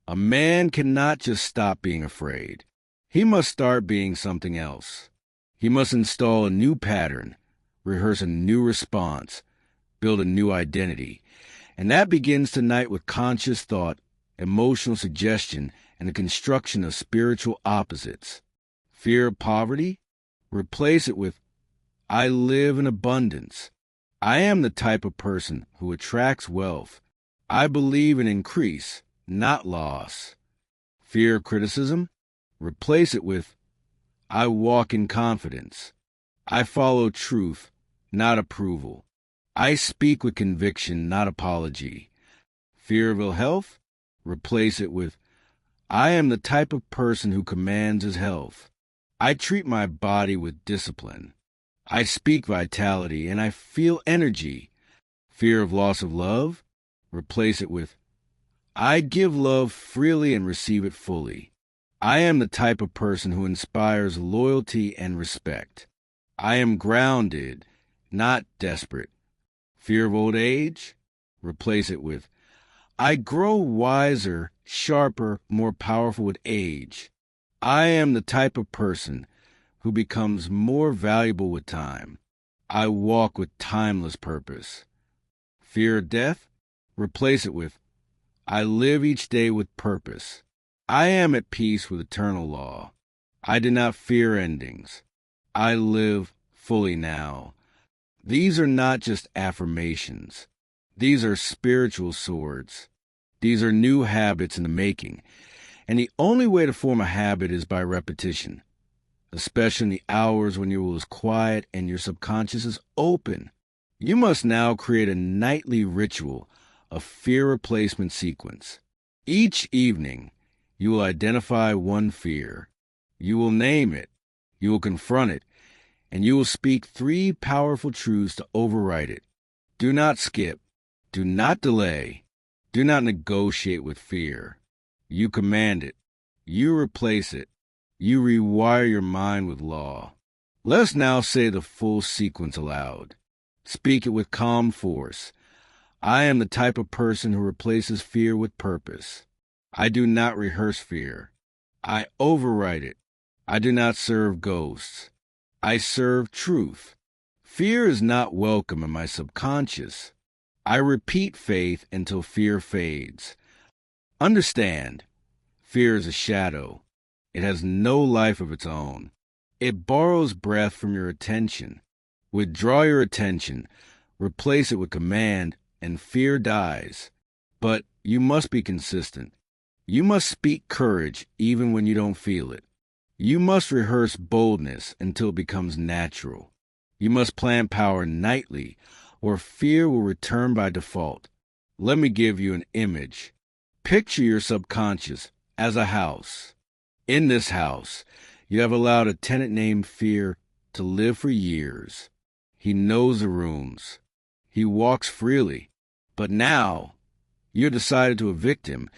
A: A man cannot just stop being afraid. He must start being something else. He must install a new pattern, rehearse a new response, build a new identity. And that begins tonight with conscious thought, emotional suggestion, and the construction of spiritual opposites. Fear of poverty? Replace it with, I live in abundance. I am the type of person who attracts wealth. I believe in increase, not loss. Fear of criticism? Replace it with, I walk in confidence. I follow truth, not approval. I speak with conviction, not apology. Fear of ill health? Replace it with, I am the type of person who commands his health. I treat my body with discipline. I speak vitality, and I feel energy. Fear of loss of love? Replace it with, I give love freely and receive it fully. I am the type of person who inspires loyalty and respect. I am grounded, not desperate. Fear of old age? Replace it with, I grow wiser, sharper, more powerful with age. I am the type of person who becomes more valuable with time. I walk with timeless purpose. Fear of death? Replace it with, I live each day with purpose. I am at peace with eternal law. I do not fear endings. I live fully now. These are not just affirmations. These are spiritual swords. These are new habits in the making. And the only way to form a habit is by repetition, especially in the hours when your will is quiet and your subconscious is open. You must now create a nightly ritual, a fear replacement sequence. Each evening, you will identify one fear. You will name it. You will confront it. And you will speak 3 powerful truths to override it. Do not skip. Do not delay. Do not negotiate with fear. You command it. You replace it. You rewire your mind with law. Let's now say the full sequence aloud. Speak it with calm force. I am the type of person who replaces fear with purpose. I do not rehearse fear. I overwrite it. I do not serve ghosts. I serve truth. Fear is not welcome in my subconscious. I repeat faith until fear fades. Understand, fear is a shadow. It has no life of its own. It borrows breath from your attention. Withdraw your attention, replace it with command, and fear dies. But you must be consistent. You must speak courage even when you don't feel it. You must rehearse boldness until it becomes natural. You must plan power nightly, or fear will return by default. Let me give you an image. Picture your subconscious as a house. In this house, you have allowed a tenant named Fear to live for years. He knows the rooms. He walks freely. But now, you decided to evict him,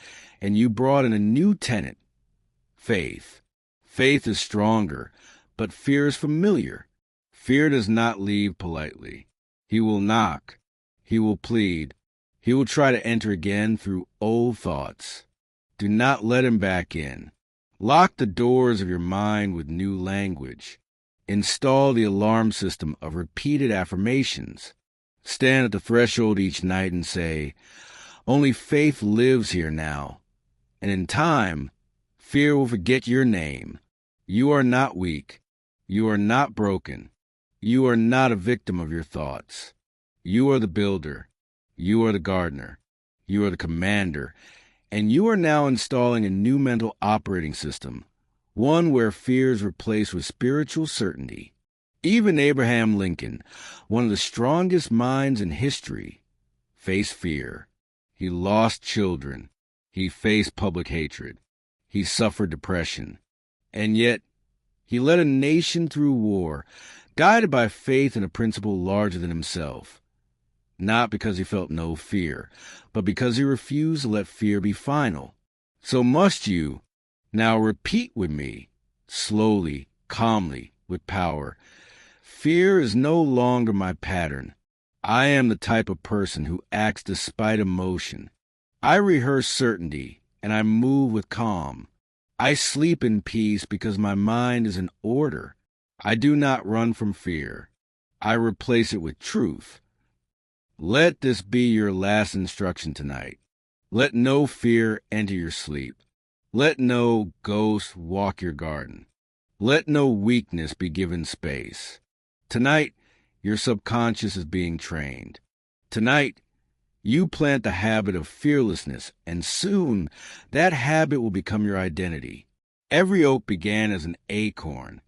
A: and you brought in a new tenant, Faith. Faith is stronger, but fear is familiar. Fear does not leave politely. He will knock. He will plead. He will try to enter again through old thoughts. Do not let him back in. Lock the doors of your mind with new language. Install the alarm system of repeated affirmations. Stand at the threshold each night and say, "Only faith lives here now." And in time, fear will forget your name. You are not weak. You are not broken. You are not a victim of your thoughts. You are the builder. You are the gardener. You are the commander. And you are now installing a new mental operating system, one where fear is replaced with spiritual certainty. Even Abraham Lincoln, one of the strongest minds in history, faced fear. He lost children. He faced public hatred. He suffered depression. And yet, he led a nation through war, guided by faith in a principle larger than himself. Not because he felt no fear, but because he refused to let fear be final. So must you now repeat with me, slowly, calmly, with power. Fear is no longer my pattern. I am the type of person who acts despite emotion. I rehearse certainty, and I move with calm. I sleep in peace because my mind is in order. I do not run from fear. I replace it with truth. Let this be your last instruction tonight. Let no fear enter your sleep. Let no ghost walk your garden. Let no weakness be given space. Tonight, your subconscious is being trained. Tonight, you plant the habit of fearlessness, and soon that habit will become your identity. Every oak began as an acorn.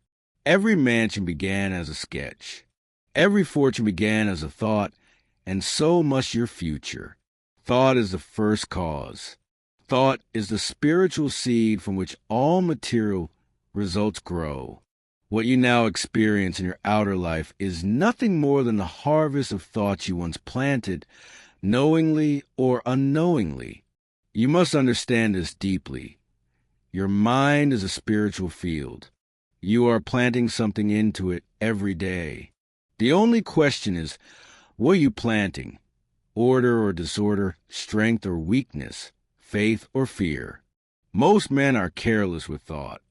A: Every mansion began as a sketch. Every fortune began as a thought, and so must your future. Thought is the first cause. Thought is the spiritual seed from which all material results grow. What you now experience in your outer life is nothing more than the harvest of thoughts you once planted, knowingly or unknowingly. You must understand this deeply. Your mind is a spiritual field. You are planting something into it every day. The only question is, what are you planting? Order or disorder, strength or weakness, faith or fear? Most men are careless with thought.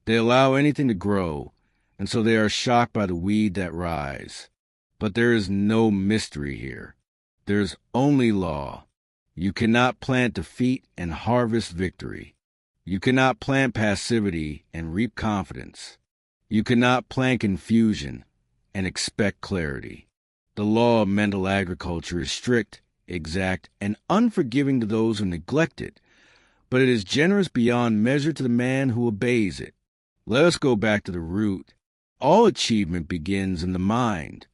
A: They allow anything to grow, and so they are shocked by the weed that rise. But there is no mystery here. There is only law. You cannot plant defeat and harvest victory. You cannot plant passivity and reap confidence. You cannot plant confusion and expect clarity. The law of mental agriculture is strict, exact, and unforgiving to those who neglect it, but it is generous beyond measure to the man who obeys it. Let us go back to the root. All achievement begins in the mind.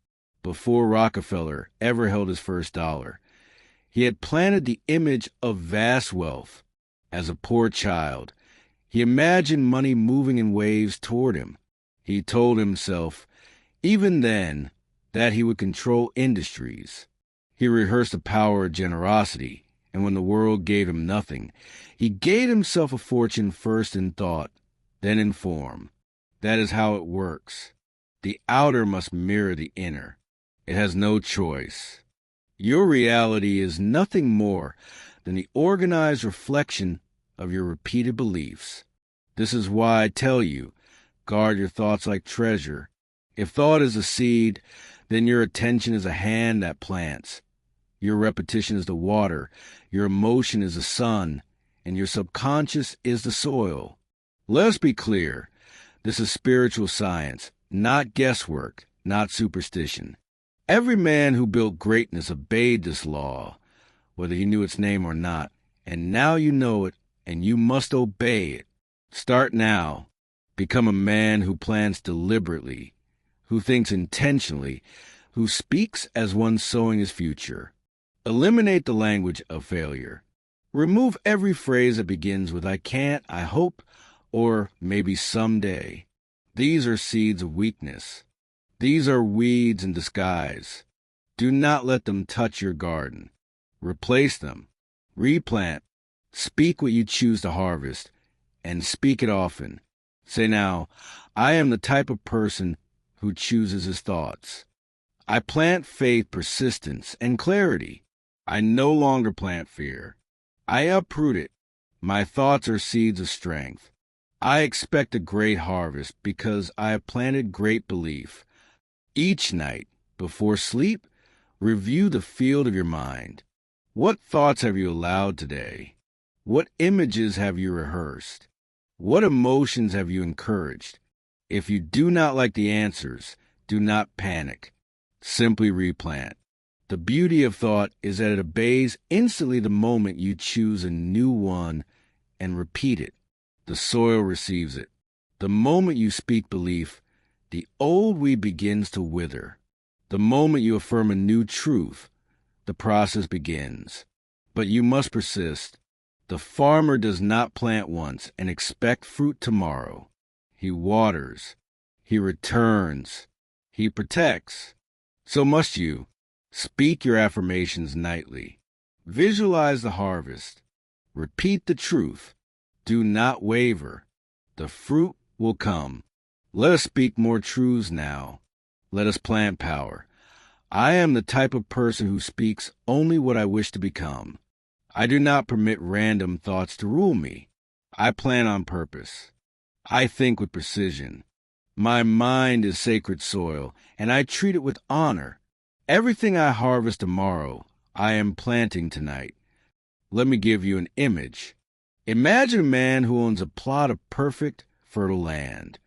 A: Before Rockefeller ever held his first dollar, he had planted the image of vast wealth. As a poor child, he imagined money moving in waves toward him. He told himself, even then, that he would control industries. He rehearsed the power of generosity, and when the world gave him nothing, he gave himself a fortune first in thought, then in form. That is how it works. The outer must mirror the inner. It has no choice. Your reality is nothing more than the organized reflection of your repeated beliefs. This is why I tell you, guard your thoughts like treasure. If thought is a seed, then your attention is a hand that plants. Your repetition is the water, your emotion is the sun, and your subconscious is the soil. Let us be clear. This is spiritual science, not guesswork, not superstition. Every man who built greatness obeyed this law, whether he knew its name or not, and now you know it, and you must obey it. Start now. Become a man who plans deliberately, who thinks intentionally, who speaks as one sowing his future. Eliminate the language of failure. Remove every phrase that begins with I can't, I hope, or maybe someday. These are seeds of weakness. These are weeds in disguise. Do not let them touch your garden. Replace them. Replant. Speak what you choose to harvest, and speak it often. Say now, I am the type of person who chooses his thoughts. I plant faith, persistence, and clarity. I no longer plant fear. I uproot it. My thoughts are seeds of strength. I expect a great harvest because I have planted great belief. Each night, before sleep, review the field of your mind. What thoughts have you allowed today? What images have you rehearsed? What emotions have you encouraged? If you do not like the answers, do not panic. Simply replant. The beauty of thought is that it obeys instantly the moment you choose a new one and repeat it. The soil receives it. The moment you speak belief, the old weed begins to wither. The moment you affirm a new truth, the process begins. But you must persist. The farmer does not plant once and expect fruit tomorrow. He waters. He returns. He protects. So must you. Speak your affirmations nightly. Visualize the harvest. Repeat the truth. Do not waver. The fruit will come. Let us speak more truths now. Let us plant power. I am the type of person who speaks only what I wish to become. I do not permit random thoughts to rule me. I plan on purpose. I think with precision. My mind is sacred soil, and I treat it with honor. Everything I harvest tomorrow, I am planting tonight. Let me give you an image. Imagine a man who owns a plot of perfect, fertile land.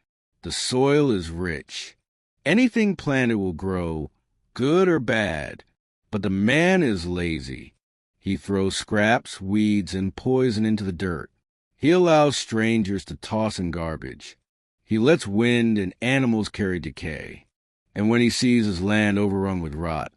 A: The soil is rich. Anything planted will grow, good or bad, but the man is lazy. He throws scraps, weeds, and poison into the dirt. He allows strangers to toss in garbage. He lets wind and animals carry decay. And when he sees his land overrun with rot,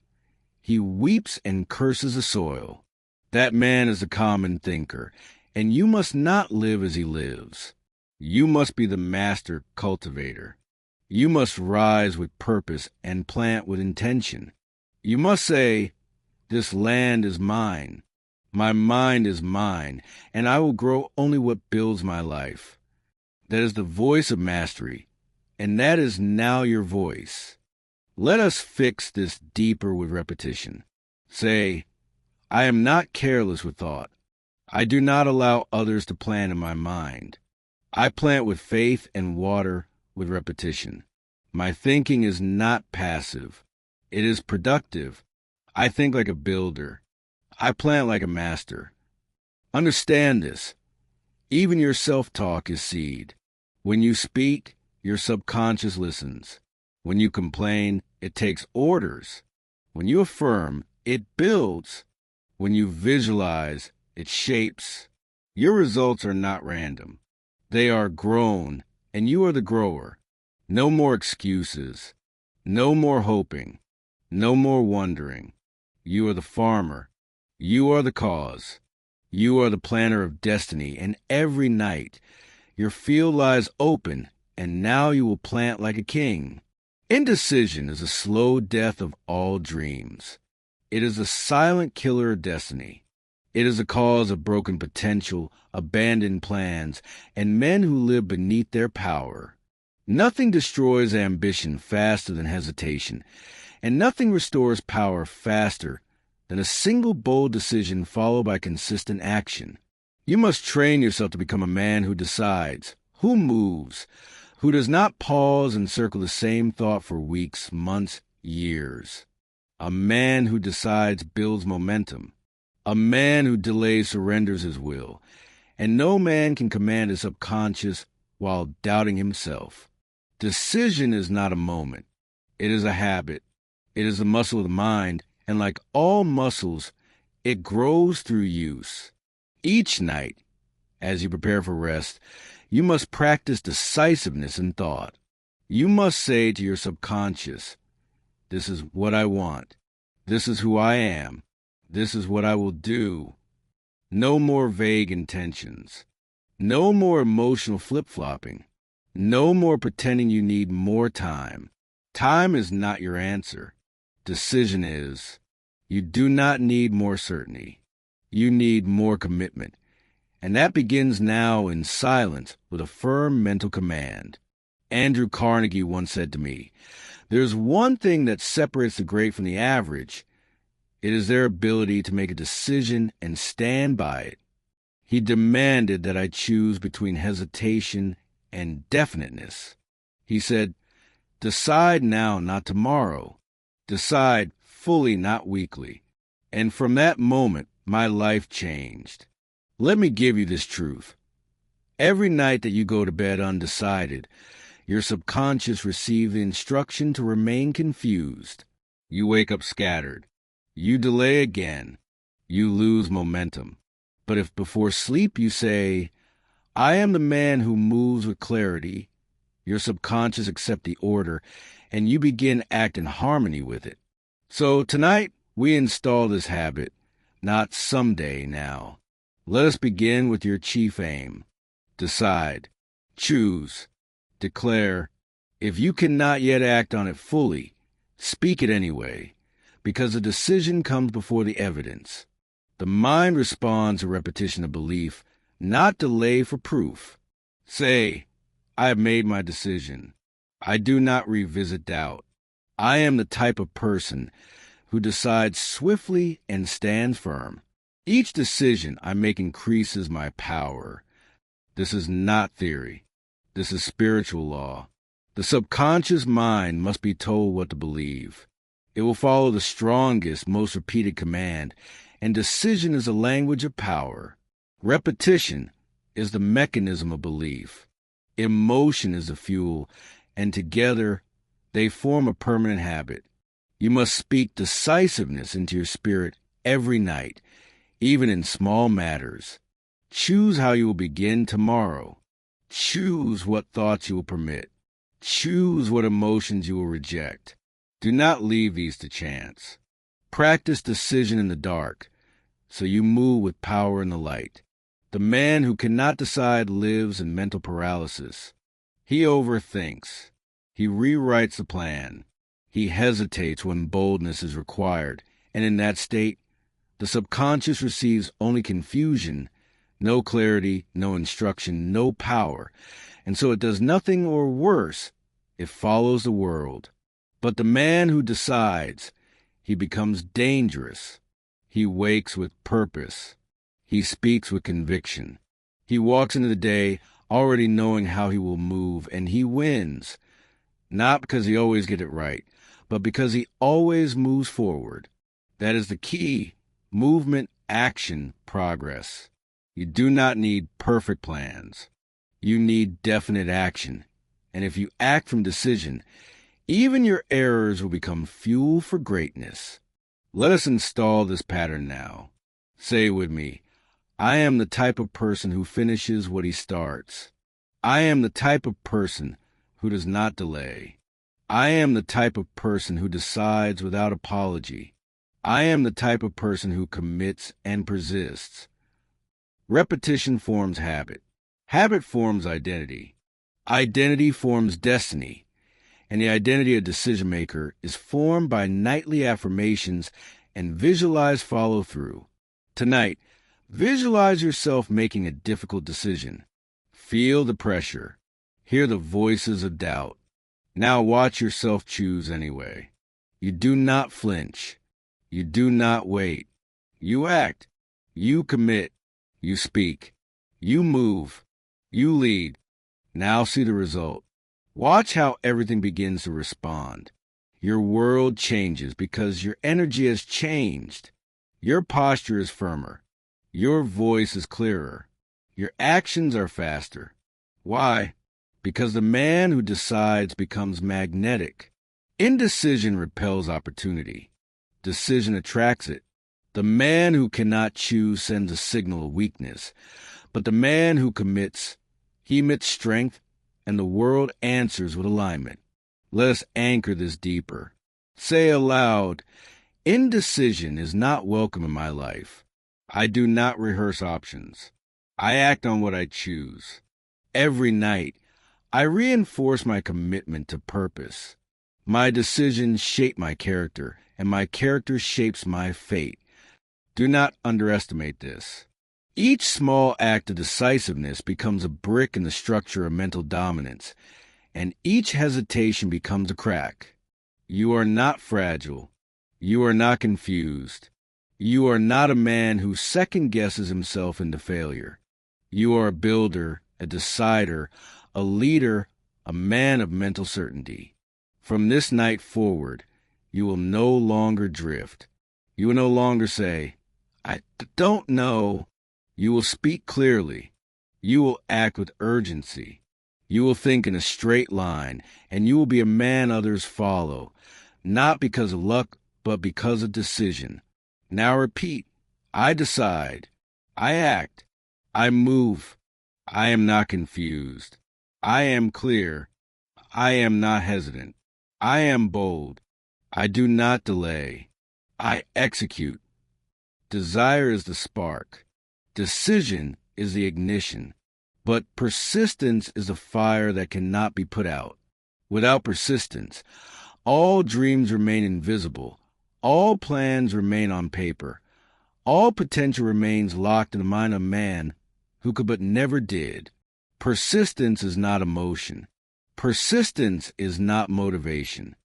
A: he weeps and curses the soil. That man is a common thinker, and you must not live as he lives. You must be the master cultivator. You must rise with purpose and plant with intention. You must say, this land is mine. My mind is mine, and I will grow only what builds my life. That is the voice of mastery, and that is now your voice. Let us fix this deeper with repetition. Say, I am not careless with thought. I do not allow others to plant in my mind. I plant with faith and water with repetition. My thinking is not passive. It is productive. I think like a builder. I plant like a master. Understand this. Even your self-talk is seed. When you speak, your subconscious listens. When you complain, it takes orders. When you affirm, it builds. When you visualize, it shapes. Your results are not random. They are grown, and you are the grower. No more excuses. No more hoping. No more wondering. You are the farmer. You are the cause. You are the planner of destiny, and every night your field lies open, and now you will plant like a king. Indecision is a slow death of all dreams. It is a silent killer of destiny. It is a cause of broken potential, abandoned plans, and men who live beneath their power. Nothing destroys ambition faster than hesitation, and nothing restores power faster then a single bold decision followed by consistent action. You must train yourself to become a man who decides, who moves, who does not pause and circle the same thought for weeks, months, years. A man who decides builds momentum. A man who delays surrenders his will. And no man can command his subconscious while doubting himself. Decision is not a moment. It is a habit. It is the muscle of the mind, and like all muscles, it grows through use. Each night, as you prepare for rest, you must practice decisiveness in thought. You must say to your subconscious, "This is what I want. This is who I am. This is what I will do." No more vague intentions. No more emotional flip-flopping. No more pretending you need more time. Time is not your answer. Decision is. You do not need more certainty. You need more commitment. And that begins now in silence with a firm mental command. Andrew Carnegie once said to me, "There's one thing that separates the great from the average. It is their ability to make a decision and stand by it." He demanded that I choose between hesitation and definiteness. He said, "Decide now, not tomorrow. Decide fully, not weakly." And from that moment, my life changed. Let me give you this truth. Every night that you go to bed undecided, your subconscious receives the instruction to remain confused. You wake up scattered. You delay again. You lose momentum. But if before sleep you say, "I am the man who moves with clarity," your subconscious accepts the order, and you begin to act in harmony with it. So tonight, we install this habit, not someday now. Let us begin with your chief aim. Decide. Choose. Declare. If you cannot yet act on it fully, speak it anyway, because the decision comes before the evidence. The mind responds to repetition of belief, not delay for proof. Say, "I have made my decision. I do not revisit doubt. I am the type of person who decides swiftly and stands firm. Each decision I make increases my power." This is not theory. This is spiritual law. The subconscious mind must be told what to believe. It will follow the strongest, most repeated command, and decision is the language of power. Repetition is the mechanism of belief. Emotion is the fuel, and together they form a permanent habit. You must speak decisiveness into your spirit every night, even in small matters. Choose how you will begin tomorrow. Choose what thoughts you will permit. Choose what emotions you will reject. Do not leave these to chance. Practice decision in the dark, so you move with power in the light. The man who cannot decide lives in mental paralysis. He overthinks. He rewrites the plan. He hesitates when boldness is required, and in that state, the subconscious receives only confusion, no clarity, no instruction, no power, and so it does nothing, or worse, it follows the world. But the man who decides, he becomes dangerous. He wakes with purpose. He speaks with conviction. He walks into the day already knowing how he will move, and he wins, not because he always gets it right, but because he always moves forward. That is the key. Movement, action, progress. You do not need perfect plans. You need definite action. And if you act from decision, even your errors will become fuel for greatness. Let us install this pattern now. Say with me, "I am the type of person who finishes what he starts. I am the type of person who does not delay. I am the type of person who decides without apology. I am the type of person who commits and persists." Repetition forms habit. Habit forms identity. Identity forms destiny. And the identity of decision maker is formed by nightly affirmations and visualized follow-through. Tonight, visualize yourself making a difficult decision. Feel the pressure. Hear the voices of doubt. Now watch yourself choose anyway. You do not flinch. You do not wait. You act. You commit. You speak. You move. You lead. Now see the result. Watch how everything begins to respond. Your world changes because your energy has changed. Your posture is firmer. Your voice is clearer. Your actions are faster. Why? Because the man who decides becomes magnetic. Indecision repels opportunity. Decision attracts it. The man who cannot choose sends a signal of weakness. But the man who commits, he emits strength, and the world answers with alignment. Let us anchor this deeper. Say aloud, indecision is not welcome in my life. I do not rehearse options. I act on what I choose. Every night, I reinforce my commitment to purpose. My decisions shape my character, and my character shapes my fate. Do not underestimate this. Each small act of decisiveness becomes a brick in the structure of mental dominance, and each hesitation becomes a crack. You are not fragile. You are not confused. You are not a man who second-guesses himself into failure. You are a builder, a decider, a leader, a man of mental certainty. From this night forward, you will no longer drift. You will no longer say, I don't know. You will speak clearly. You will act with urgency. You will think in a straight line, and you will be a man others follow, not because of luck, but because of decision. Now repeat, I decide. I act. I move. I am not confused. I am clear. I am not hesitant. I am bold. I do not delay. I execute. Desire is the spark. Decision is the ignition. But persistence is a fire that cannot be put out. Without persistence, all dreams remain invisible. All plans remain on paper. All potential remains locked in the mind of man who could but never did. Persistence is not emotion. Persistence is not motivation.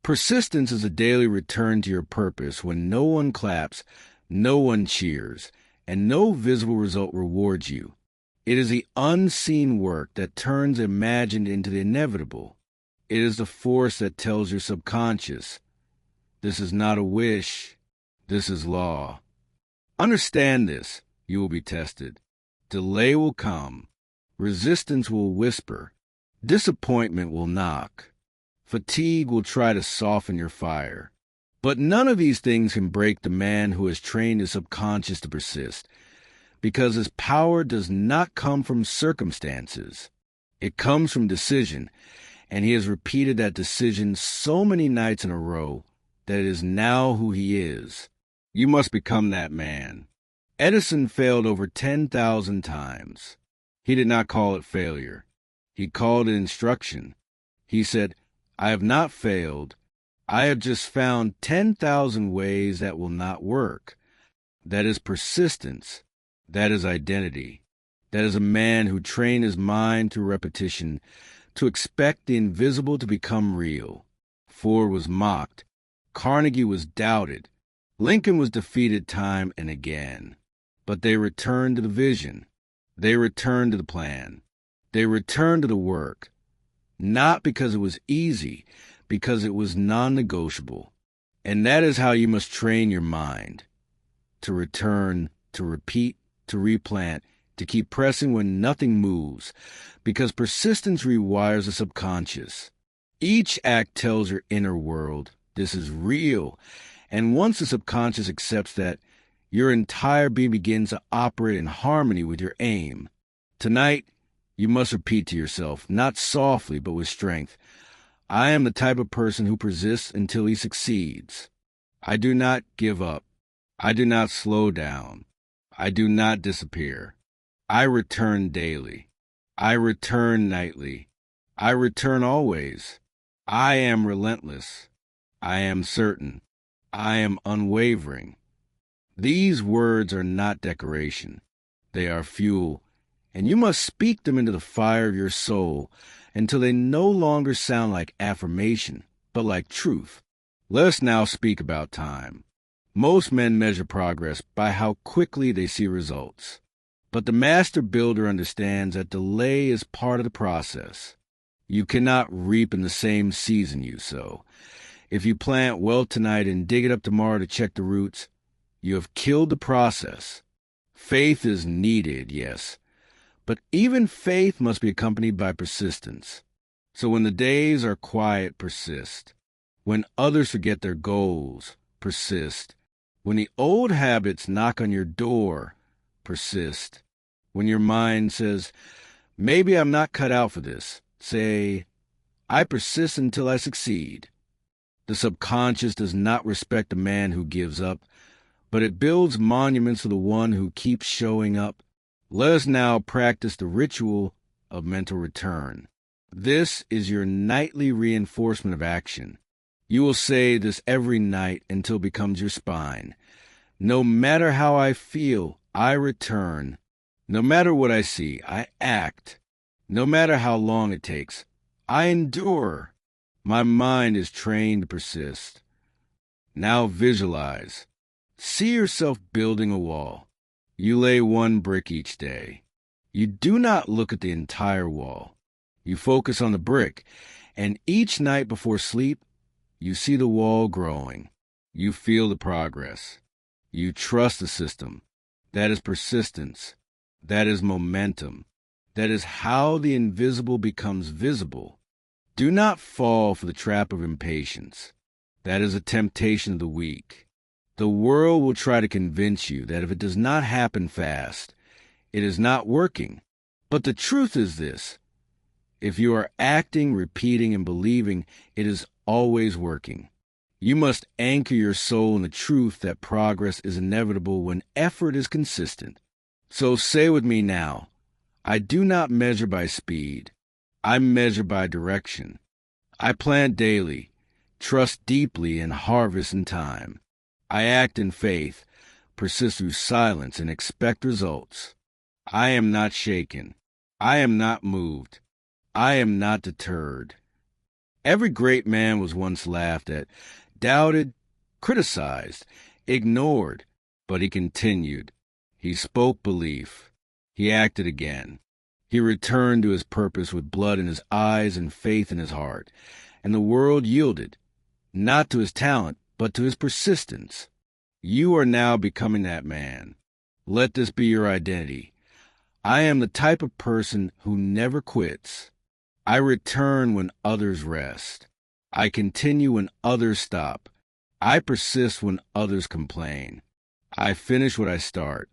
A: Persistence is a daily return to your purpose when no one claps, no one cheers, and no visible result rewards you. It is the unseen work that turns imagined into the inevitable. It is the force that tells your subconscious, this is not a wish, this is law. Understand this, you will be tested. Delay will come. Resistance will whisper. Disappointment will knock. Fatigue will try to soften your fire. But none of these things can break the man who has trained his subconscious to persist, because his power does not come from circumstances. It comes from decision, and he has repeated that decision so many nights in a row that it is now who he is. You must become that man. Edison failed over 10,000 times. He did not call it failure. He called it instruction. He said, I have not failed. I have just found 10,000 ways that will not work. That is persistence. That is identity. That is a man who trained his mind through repetition to expect the invisible to become real. Ford was mocked. Carnegie was doubted. Lincoln was defeated time and again. But they returned to the vision. They returned to the plan. They returned to the work. Not because it was easy, because it was non-negotiable. And that is how you must train your mind. To return, to repeat, to replant, to keep pressing when nothing moves, because persistence rewires the subconscious. Each act tells your inner world, this is real. And once the subconscious accepts that, your entire being begins to operate in harmony with your aim. Tonight, you must repeat to yourself, not softly but with strength, I am the type of person who persists until he succeeds. I do not give up. I do not slow down. I do not disappear. I return daily. I return nightly. I return always. I am relentless. I am certain. I am unwavering. These words are not decoration. They are fuel, and you must speak them into the fire of your soul until they no longer sound like affirmation, but like truth. Let us now speak about time. Most men measure progress by how quickly they see results. But the master builder understands that delay is part of the process. You cannot reap in the same season you sow. If you plant well tonight and dig it up tomorrow to check the roots, you have killed the process. Faith is needed, yes, but even faith must be accompanied by persistence. So when the days are quiet, persist. When others forget their goals, persist. When the old habits knock on your door, persist. When your mind says, maybe I'm not cut out for this, say, I persist until I succeed. The subconscious does not respect a man who gives up, but it builds monuments to the one who keeps showing up. Let us now practice the ritual of mental return. This is your nightly reinforcement of action. You will say this every night until it becomes your spine. No matter how I feel, I return. No matter what I see, I act. No matter how long it takes, I endure. My mind is trained to persist. Now visualize. See yourself building a wall. You lay one brick each day. You do not look at the entire wall. You focus on the brick, and each night before sleep, you see the wall growing. You feel the progress. You trust the system. That is persistence. That is momentum. That is how the invisible becomes visible. Do not fall for the trap of impatience. That is a temptation of the weak. The world will try to convince you that if it does not happen fast, it is not working. But the truth is this. If you are acting, repeating, and believing, it is always working. You must anchor your soul in the truth that progress is inevitable when effort is consistent. So say with me now, I do not measure by speed. I measure by direction. I plant daily, trust deeply, and harvest in time. I act in faith, persist through silence, and expect results. I am not shaken. I am not moved. I am not deterred. Every great man was once laughed at, doubted, criticized, ignored, but he continued. He spoke belief. He acted again. He returned to his purpose with blood in his eyes and faith in his heart, and the world yielded, not to his talent, but to his persistence. You are now becoming that man. Let this be your identity. I am the type of person who never quits. I return when others rest. I continue when others stop. I persist when others complain. I finish what I start.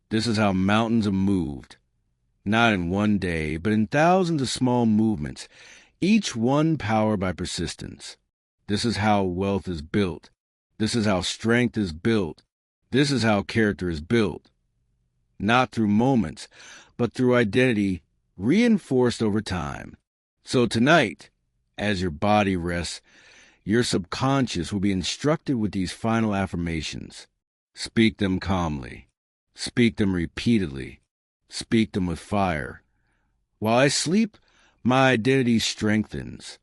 A: This is how mountains are moved. Not in one day, but in thousands of small movements, each one powered by persistence. This is how wealth is built. This is how strength is built. This is how character is built. Not through moments, but through identity reinforced over time. So tonight, as your body rests, your subconscious will be instructed with these final affirmations. Speak them calmly. Speak them repeatedly. Speak them with fire. While I sleep, my identity strengthens.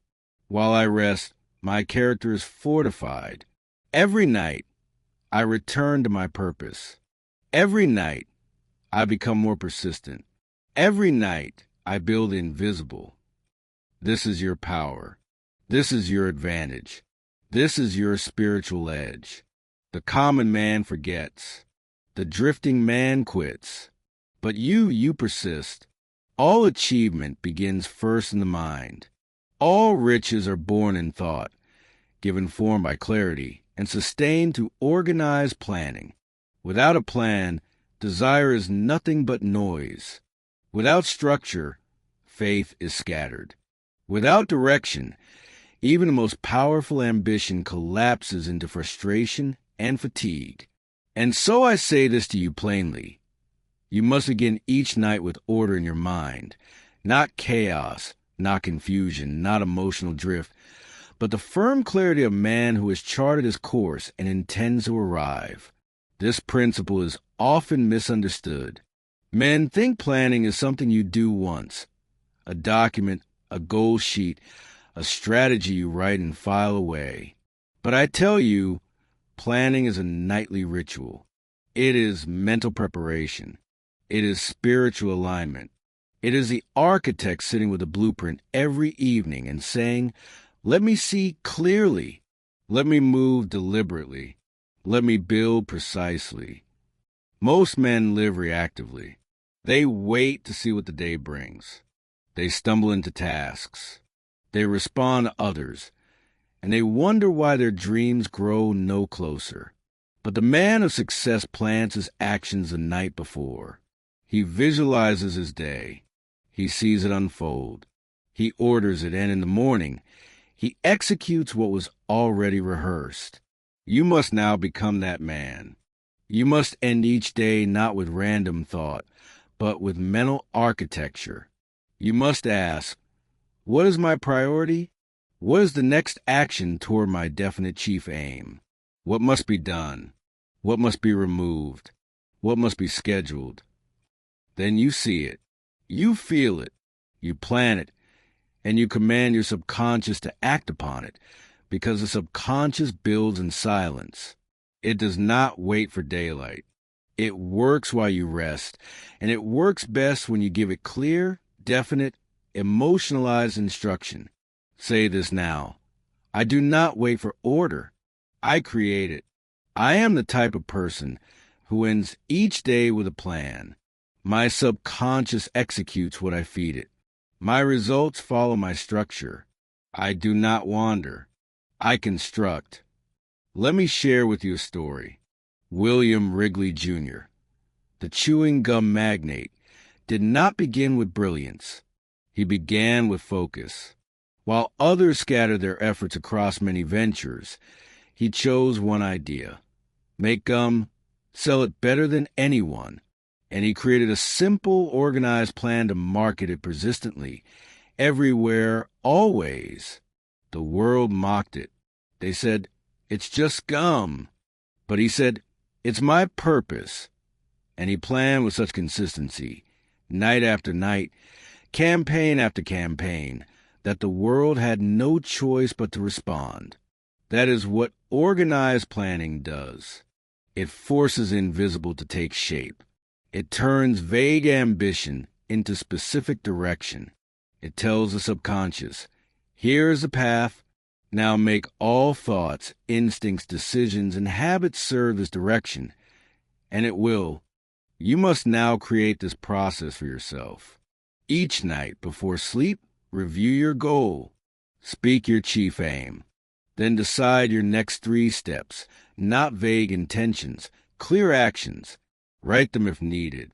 A: While I rest, my character is fortified. Every night, I return to my purpose. Every night, I become more persistent. Every night, I build the invisible. This is your power. This is your advantage. This is your spiritual edge. The common man forgets. The drifting man quits. But you persist. All achievement begins first in the mind. All riches are born in thought, given form by clarity, and sustained through organized planning. Without a plan, desire is nothing but noise. Without structure, faith is scattered. Without direction, even the most powerful ambition collapses into frustration and fatigue. And so I say this to you plainly. You must begin each night with order in your mind, not chaos, not confusion, not emotional drift, but the firm clarity of man who has charted his course and intends to arrive. This principle is often misunderstood. Men think planning is something you do once, a document, a goal sheet, a strategy you write and file away. But I tell you, Planning is a nightly ritual. It is mental preparation. It is spiritual alignment. It is the architect sitting with a blueprint every evening and saying, "Let me see clearly. Let me move deliberately. Let me build precisely." Most men live reactively. They wait to see what the day brings. They stumble into tasks. They respond to others, and they wonder why their dreams grow no closer. But the man of success plans his actions the night before. He visualizes his day. He sees it unfold. He orders it, and in the morning, he executes what was already rehearsed. You must now become that man. You must end each day not with random thought, but with mental architecture. You must ask, what is my priority? What is the next action toward my definite chief aim? What must be done? What must be removed? What must be scheduled? Then you see it. You feel it. You plan it. And you command your subconscious to act upon it, because the subconscious builds in silence. It does not wait for daylight. It works while you rest, and it works best when you give it clear, definite, emotionalized instruction. Say this now. I do not wait for order. I create it. I am the type of person who ends each day with a plan. My subconscious executes what I feed it. My results follow my structure. I do not wander. I construct. Let me share with you a story. William Wrigley, Jr., the chewing gum magnate, did not begin with brilliance. He began with focus. While others scattered their efforts across many ventures, he chose one idea: make gum, sell it better than anyone. And he created a simple, organized plan to market it persistently, everywhere, always. The world mocked it. They said, "It's just gum." But he said, "It's my purpose." And he planned with such consistency, night after night, campaign after campaign, that the world had no choice but to respond. That is what organized planning does. It forces the invisible to take shape. It turns vague ambition into specific direction. It tells the subconscious, here is the path. Now make all thoughts, instincts, decisions, and habits serve this direction. And it will. You must now create this process for yourself. Each night before sleep, review your goal. Speak your chief aim. Then decide your next 3 steps, not vague intentions, clear actions. Write them if needed.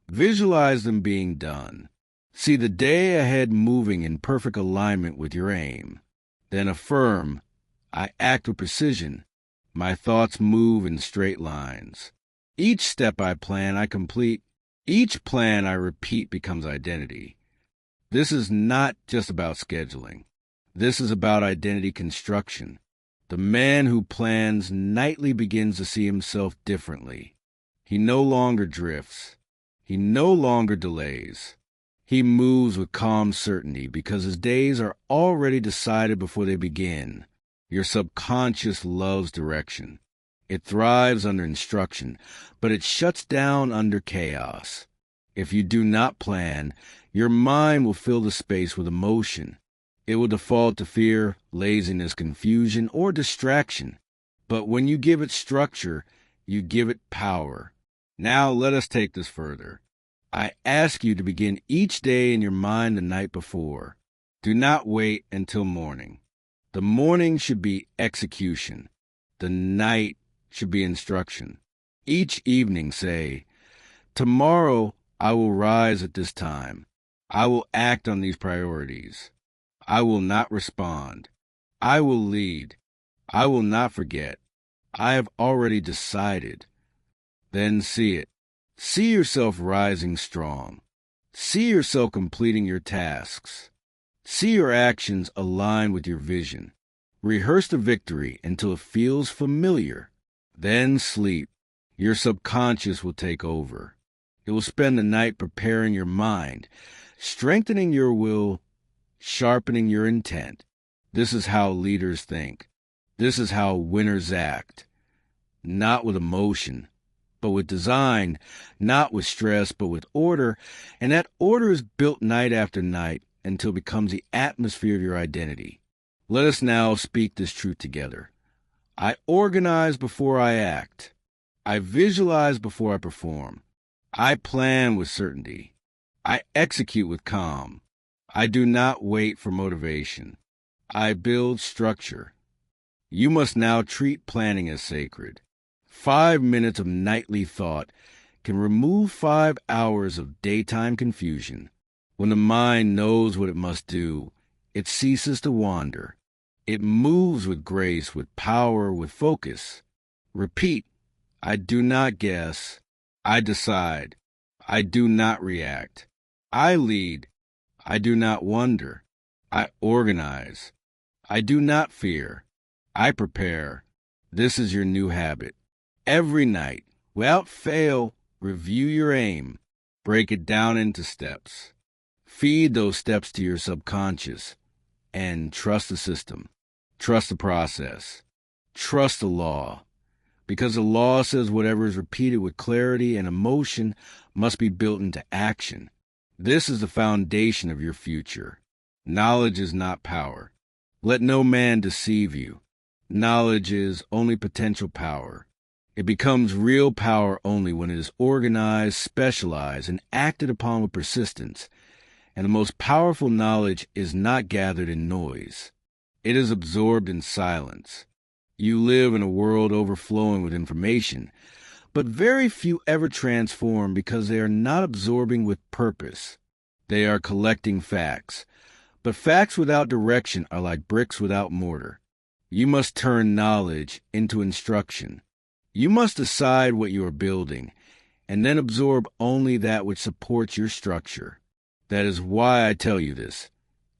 A: Visualize them being done. See the day ahead moving in perfect alignment with your aim. Then affirm, I act with precision. My thoughts move in straight lines. Each step I plan, I complete. Each plan I repeat becomes identity. This is not just about scheduling. This is about identity construction. The man who plans nightly begins to see himself differently. He no longer drifts. He no longer delays. He moves with calm certainty because his days are already decided before they begin. Your subconscious loves direction. It thrives under instruction, but it shuts down under chaos. If you do not plan, your mind will fill the space with emotion. It will default to fear, laziness, confusion, or distraction. But when you give it structure, you give it power. Now let us take this further. I ask you to begin each day in your mind the night before. Do not wait until morning. The morning should be execution. The night should be instruction. Each evening say, tomorrow I will rise at this time. I will act on these priorities. I will not respond. I will lead. I will not forget. I have already decided. Then see it. See yourself rising strong. See yourself completing your tasks. See your actions align with your vision. Rehearse the victory until it feels familiar. Then sleep. Your subconscious will take over. It will spend the night preparing your mind, strengthening your will, sharpening your intent. This is how leaders think. This is how winners act. not with emotion, but with design, not with stress, but with order, and that order is built night after night until it becomes the atmosphere of your identity. Let us now speak this truth together. I organize before I act. I visualize before I perform. I plan with certainty. I execute with calm. I do not wait for motivation. I build structure. You must now treat planning as sacred. 5 minutes of nightly thought can remove 5 hours of daytime confusion. When the mind knows what it must do, it ceases to wander. It moves with grace, with power, with focus. Repeat, I do not guess. I decide. I do not react. I lead. I do not wonder. I organize. I do not fear. I prepare. This is your new habit. Every night, without fail, review your aim. Break it down into steps. Feed those steps to your subconscious. And trust the system. Trust the process. Trust the law. Because the law says whatever is repeated with clarity and emotion must be built into action. This is the foundation of your future. Knowledge is not power. Let no man deceive you. Knowledge is only potential power. It becomes real power only when it is organized, specialized, and acted upon with persistence. And the most powerful knowledge is not gathered in noise. It is absorbed in silence. You live in a world overflowing with information, but very few ever transform because they are not absorbing with purpose. They are collecting facts. But facts without direction are like bricks without mortar. You must turn knowledge into instruction. You must decide what you are building, and then absorb only that which supports your structure. That is why I tell you this.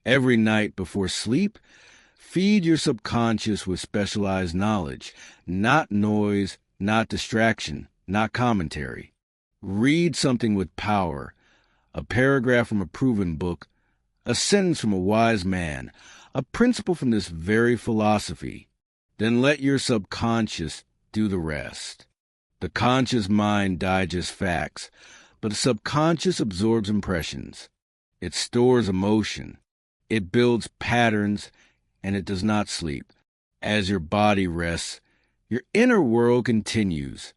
A: Every night before sleep, feed your subconscious with specialized knowledge, not noise, not distraction, not commentary. Read something with power, a paragraph from a proven book, a sentence from a wise man, a principle from this very philosophy. Then let your subconscious do the rest. The conscious mind digests facts, but the subconscious absorbs impressions. It stores emotion. It builds patterns, and it does not sleep. As your body rests, your inner world continues.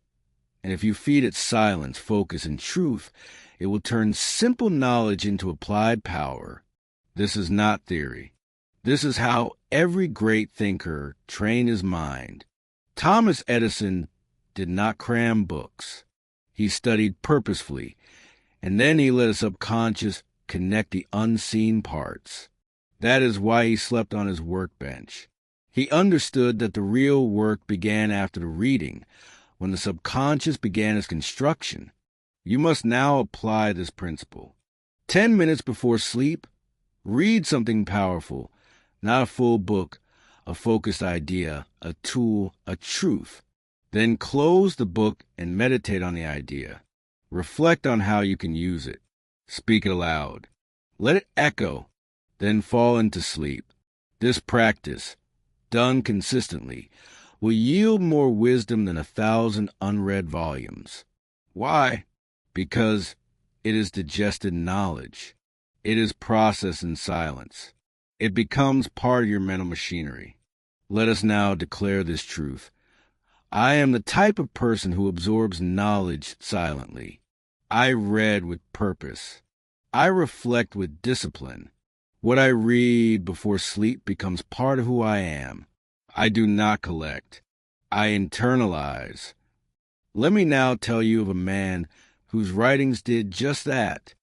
A: And if you feed it silence, focus, and truth, it will turn simple knowledge into applied power. This is not theory. This is how every great thinker trained his mind. Thomas Edison did not cram books. He studied purposefully, and then he let his subconscious connect the unseen parts. That is why he slept on his workbench. He understood that the real work began after the reading, when the subconscious began its construction. You must now apply this principle. 10 minutes before sleep, read something powerful, not a full book, a focused idea, a tool, a truth. Then close the book and meditate on the idea. Reflect on how you can use it. Speak it aloud. Let it echo, then fall into sleep. This practice, done consistently, will yield more wisdom than 1,000 unread volumes. Why? Because it is digested knowledge. It is processed in silence. It becomes part of your mental machinery. Let us now declare this truth. I am the type of person who absorbs knowledge silently. I read with purpose. I reflect with discipline. What I read before sleep becomes part of who I am. I do not collect. I internalize. Let me now tell you of a man whose writings did just that.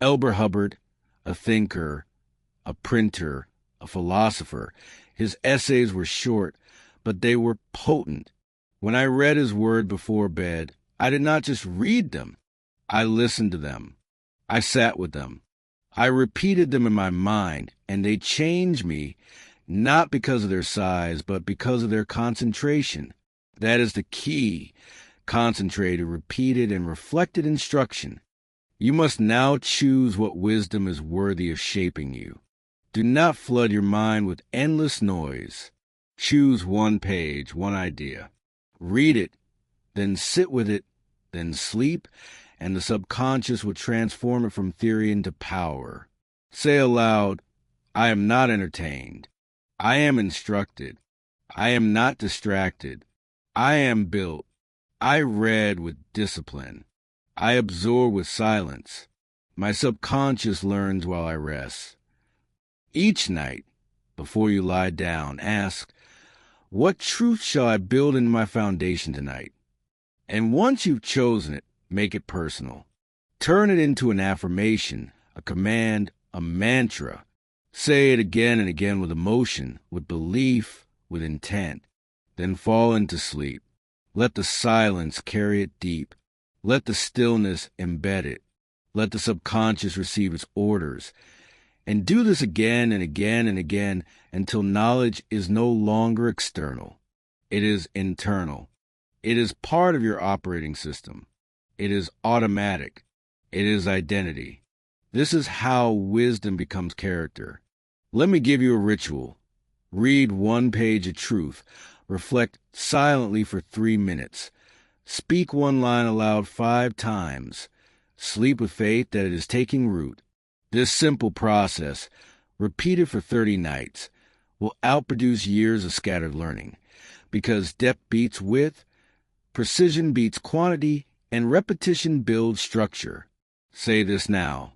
A: Elber Hubbard, a thinker, a printer, a philosopher. His essays were short, but they were potent. When I read his word before bed, I did not just read them. I listened to them. I sat with them. I repeated them in my mind, and they changed me, not because of their size, but because of their concentration. That is the key. Concentrated, repeated, and reflected instruction. You must now choose what wisdom is worthy of shaping you. Do not flood your mind with endless noise. Choose one page, one idea. Read it, then sit with it, then sleep, and the subconscious will transform it from theory into power. Say aloud, I am not entertained. I am instructed. I am not distracted. I am built. I read with discipline. I absorb with silence. My subconscious learns while I rest. Each night, before you lie down, ask, what truth shall I build into my foundation tonight? And once you've chosen it, make it personal. Turn it into an affirmation, a command, a mantra. Say it again and again with emotion, with belief, with intent. Then fall into sleep. Let the silence carry it deep. Let the stillness embed it. Let the subconscious receive its orders. And do this again and again and again until knowledge is no longer external. It is internal. It is part of your operating system. It is automatic. It is identity. This is how wisdom becomes character. Let me give you a ritual. Read one page of truth. Reflect silently for 3 minutes. Speak one line aloud 5 times. Sleep with faith that it is taking root. This simple process, repeated for 30 nights, will outproduce years of scattered learning, because depth beats width, precision beats quantity, and repetition builds structure. Say this now.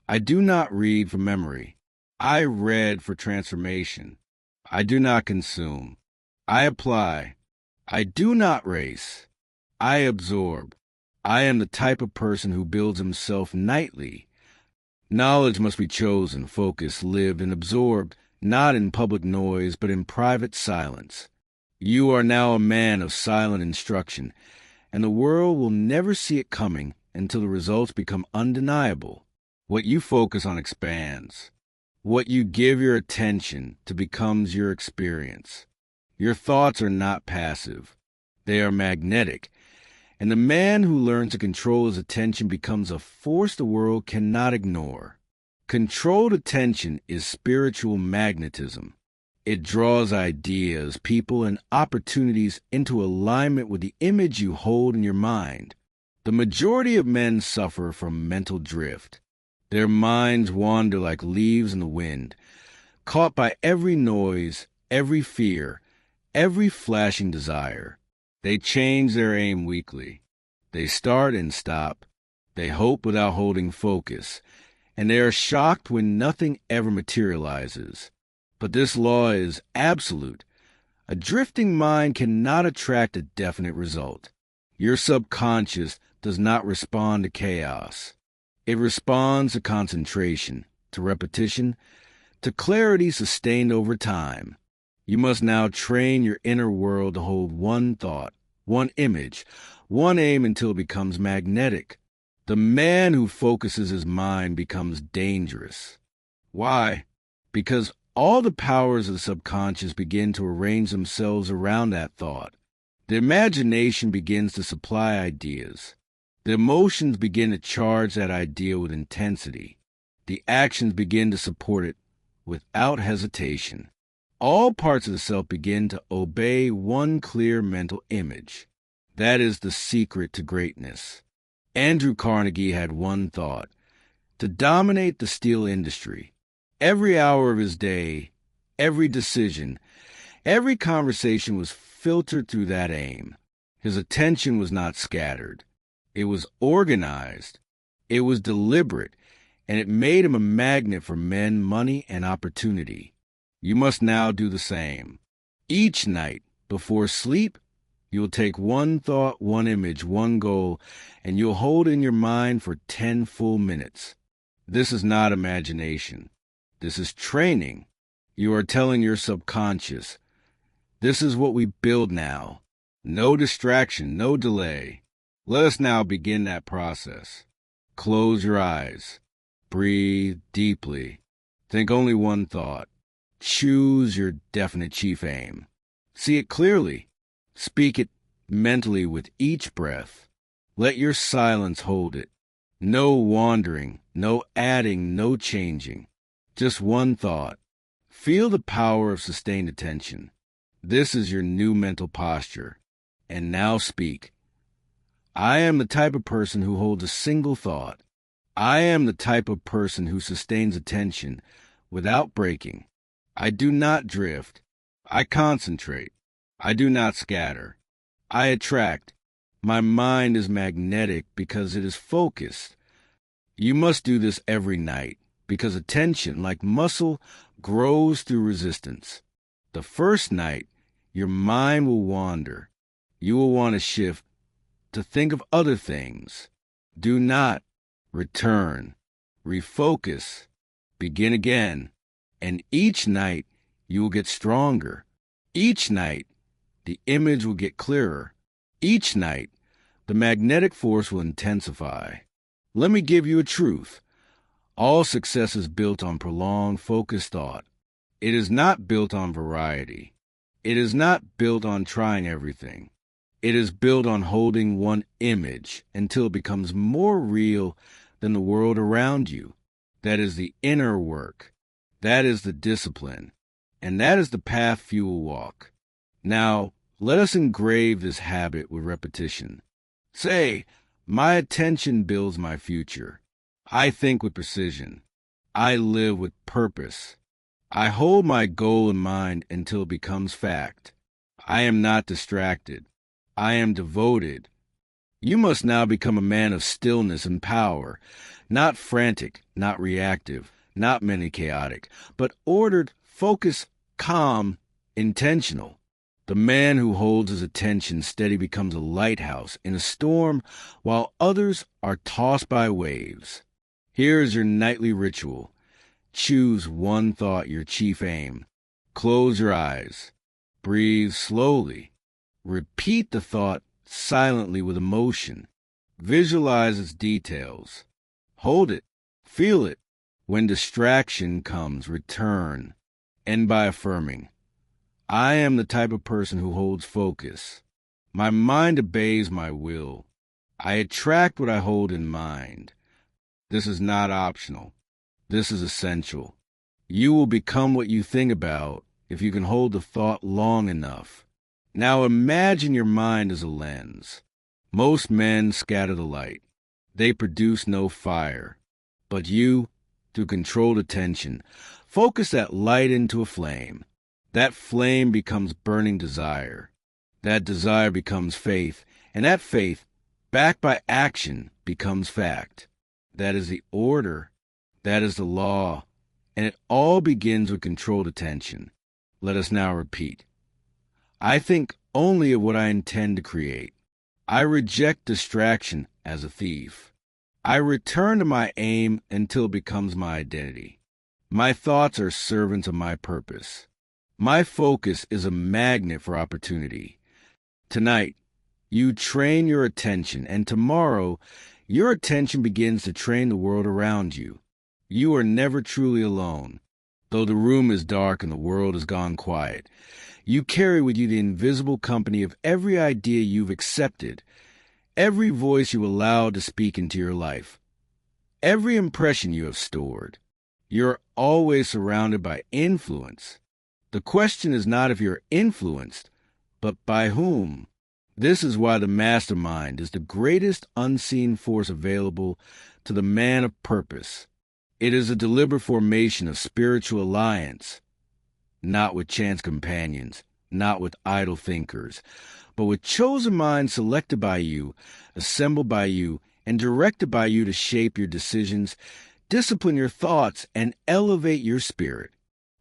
A: I do not read for memory. I read for transformation. I do not consume. I apply. I do not race. I absorb. I am the type of person who builds himself nightly. Knowledge must be chosen, focused, lived, and absorbed, not in public noise, but in private silence. You are now a man of silent instruction, and the world will never see it coming until the results become undeniable. What you focus on expands. What you give your attention to becomes your experience. Your thoughts are not passive. They are magnetic. And the man who learns to control his attention becomes a force the world cannot ignore. Controlled attention is spiritual magnetism. It draws ideas, people, and opportunities into alignment with the image you hold in your mind. The majority of men suffer from mental drift. Their minds wander like leaves in the wind, caught by every noise, every fear, every flashing desire. They change their aim weekly. They start and stop. They hope without holding focus. And they are shocked when nothing ever materializes. But this law is absolute. A drifting mind cannot attract a definite result. Your subconscious does not respond to chaos. It responds to concentration, to repetition, to clarity sustained over time. You must now train your inner world to hold one thought, one image, one aim until it becomes magnetic. The man who focuses his mind becomes dangerous. Why? Because all the powers of the subconscious begin to arrange themselves around that thought. The imagination begins to supply ideas. The emotions begin to charge that idea with intensity. The actions begin to support it without hesitation. All parts of the self begin to obey one clear mental image. That is the secret to greatness. Andrew Carnegie had one thought: to dominate the steel industry. Every hour of his day, every decision, every conversation was filtered through that aim. His attention was not scattered. It was organized. It was deliberate, and it made him a magnet for men, money, and opportunity. You must now do the same. Each night, before sleep, you will take one thought, one image, one goal, and you'll hold it in your mind for 10 full minutes. This is not imagination. This is training. You are telling your subconscious, this is what we build now. No distraction, no delay. Let us now begin that process. Close your eyes. Breathe deeply. Think only one thought. Choose your definite chief aim. See it clearly. Speak it mentally with each breath. Let your silence hold it. No wandering, no adding, no changing. Just one thought. Feel the power of sustained attention. This is your new mental posture. And now speak. I am the type of person who holds a single thought. I am the type of person who sustains attention without breaking. I do not drift. I concentrate. I do not scatter. I attract. My mind is magnetic because it is focused. You must do this every night because attention, like muscle, grows through resistance. The first night, your mind will wander. You will want to shift to think of other things. Do not return. Refocus. Begin again. And each night, you will get stronger. Each night, the image will get clearer. Each night, the magnetic force will intensify. Let me give you a truth. All success is built on prolonged, focused thought. It is not built on variety. It is not built on trying everything. It is built on holding one image until it becomes more real than the world around you. That is the inner work. That is the discipline. And that is the path you will walk. Now, let us engrave this habit with repetition. Say, my attention builds my future. I think with precision. I live with purpose. I hold my goal in mind until it becomes fact. I am not distracted. I am devoted. You must now become a man of stillness and power, not frantic, not reactive, not many chaotic, but ordered, focused, calm, intentional. The man who holds his attention steady becomes a lighthouse in a storm while others are tossed by waves. Here is your nightly ritual. Choose one thought, your chief aim. Close your eyes. Breathe slowly. Repeat the thought silently with emotion. Visualize its details. Hold it. Feel it. When distraction comes, return. End by affirming, I am the type of person who holds focus. My mind obeys my will. I attract what I hold in mind. This is not optional. This is essential. You will become what you think about if you can hold the thought long enough. Now imagine your mind as a lens. Most men scatter the light. They produce no fire. But you, through controlled attention, focus that light into a flame. That flame becomes burning desire. That desire becomes faith. And that faith, backed by action, becomes fact. That is the order. That is the law. And it all begins with controlled attention. Let us now repeat. I think only of what I intend to create. I reject distraction as a thief. I return to my aim until it becomes my identity. My thoughts are servants of my purpose. My focus is a magnet for opportunity. Tonight, you train your attention, and tomorrow, your attention begins to train the world around you. You are never truly alone. Though the room is dark and the world has gone quiet, you carry with you the invisible company of every idea you've accepted, every voice you allowed to speak into your life, every impression you have stored. You're always surrounded by influence. The question is not if you're influenced, but by whom. This is why the mastermind is the greatest unseen force available to the man of purpose. It is a deliberate formation of spiritual alliance, not with chance companions, not with idle thinkers, but with chosen minds selected by you, assembled by you, and directed by you to shape your decisions, discipline your thoughts, and elevate your spirit.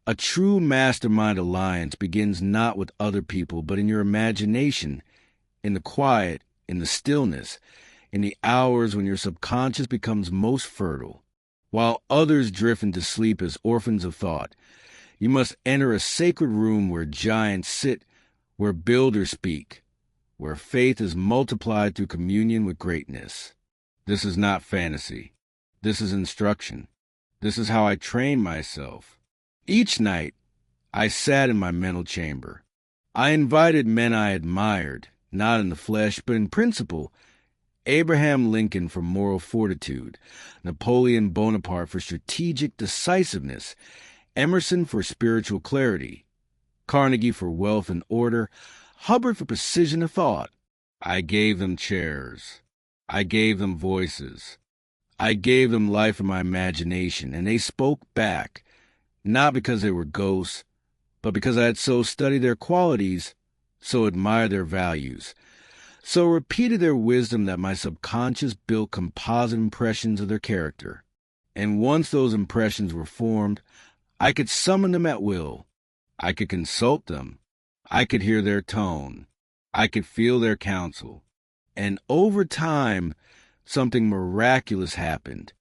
A: A true mastermind alliance begins not with other people, but in your imagination, in the quiet, in the stillness, in the hours when your subconscious becomes most fertile. While others drift into sleep as orphans of thought, you must enter a sacred room where giants sit, where builders speak, where faith is multiplied through communion with greatness. This is not fantasy. This is instruction. This is how I train myself. Each night, I sat in my mental chamber. I invited men I admired, not in the flesh, but in principle. Abraham Lincoln for moral fortitude, Napoleon Bonaparte for strategic decisiveness, Emerson for spiritual clarity, Carnegie for wealth and order, Hubbard for precision of thought. I gave them chairs. I gave them voices. I gave them life in my imagination, and they spoke back, not because they were ghosts, but because I had so studied their qualities, so admired their values, so repeated their wisdom that my subconscious built composite impressions of their character. And once those impressions were formed, I could summon them at will. I could consult them. I could hear their tone. I could feel their counsel. And over time, something miraculous happened.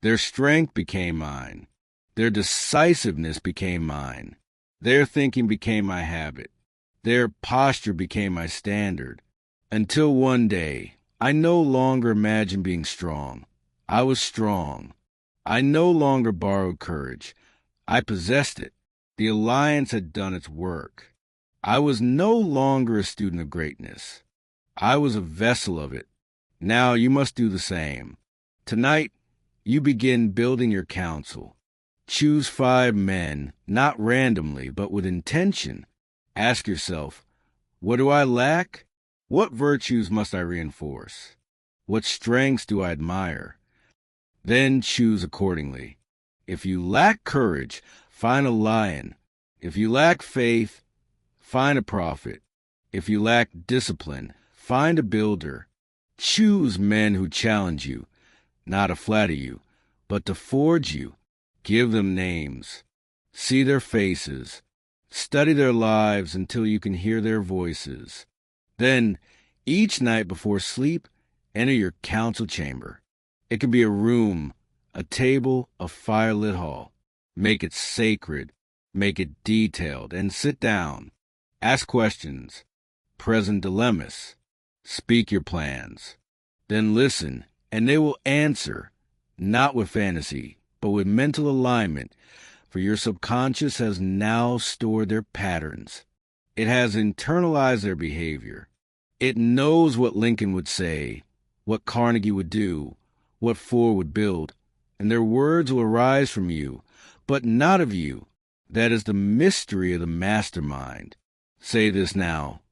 A: Their strength became mine. Their decisiveness became mine. Their thinking became my habit. Their posture became my standard. Until one day, I no longer imagined being strong. I was strong. I no longer borrowed courage. I possessed it. The alliance had done its work. I was no longer a student of greatness. I was a vessel of it. Now you must do the same. Tonight, you begin building your council. Choose 5 men, not randomly, but with intention. Ask yourself, what do I lack? What virtues must I reinforce? What strengths do I admire? Then choose accordingly. If you lack courage, find a lion. If you lack faith, find a prophet. If you lack discipline, find a builder. Choose men who challenge you, not to flatter you, but to forge you. Give them names. See their faces. Study their lives until you can hear their voices. Then, each night before sleep, enter your council chamber. It can be a room, a table, a firelit hall. Make it sacred. Make it detailed, and sit down. Ask questions. Present dilemmas. Speak your plans. Then listen, and they will answer, not with fantasy, but with mental alignment, for your subconscious has now stored their patterns. It has internalized their behavior. It knows what Lincoln would say, what Carnegie would do, what Ford would build, and their words will arise from you, but not of you. That is the mystery of the mastermind. Say this now.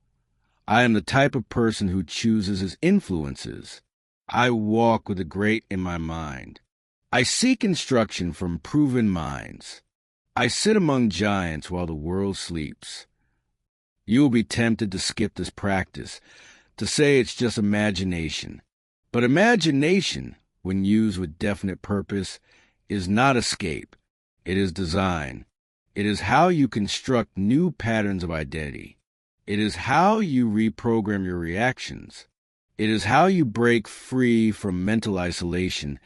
A: I am the type of person who chooses his influences. I walk with the great in my mind. I seek instruction from proven minds. I sit among giants while the world sleeps. You will be tempted to skip this practice, to say it's just imagination. But imagination, when used with definite purpose, is not escape. It is design. It is how you construct new patterns of identity. It is how you reprogram your reactions. It is how you break free from mental isolation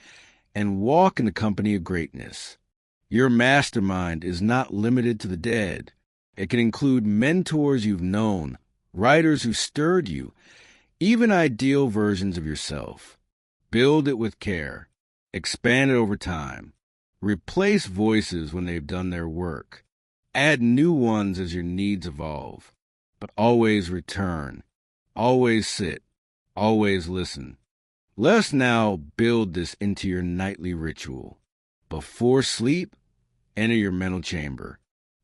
A: and walk in the company of greatness. Your mastermind is not limited to the dead. It can include mentors you've known, writers who stirred you, even ideal versions of yourself. Build it with care. Expand it over time. Replace voices when they've done their work. Add new ones as your needs evolve. But always return. Always sit. Always listen. Let us now build this into your nightly ritual. Before sleep, enter your mental chamber.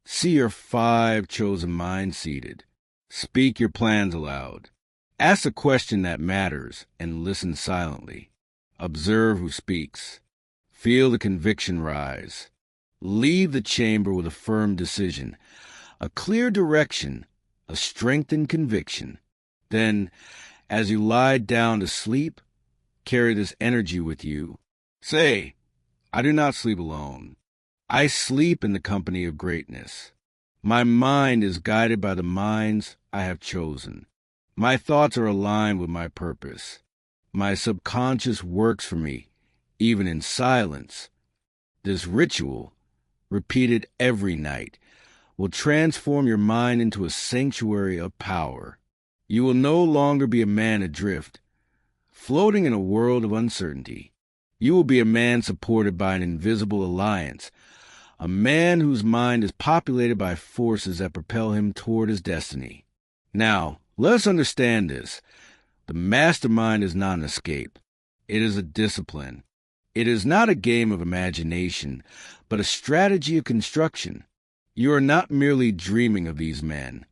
A: See your 5 chosen minds seated. Speak your plans aloud. Ask a question that matters and listen silently. Observe who speaks. Feel the conviction rise. Leave the chamber with a firm decision, a clear direction, a strengthened conviction. Then, as you lie down to sleep, carry this energy with you. Say, I do not sleep alone. I sleep in the company of greatness. My mind is guided by the minds I have chosen. My thoughts are aligned with my purpose. My subconscious works for me, even in silence. This ritual, repeated every night, will transform your mind into a sanctuary of power. You will no longer be a man adrift, floating in a world of uncertainty. You will be a man supported by an invisible alliance, a man whose mind is populated by forces that propel him toward his destiny. Now, let us understand this. The mastermind is not an escape. It is a discipline. It is not a game of imagination, but a strategy of construction. You are not merely dreaming of these men.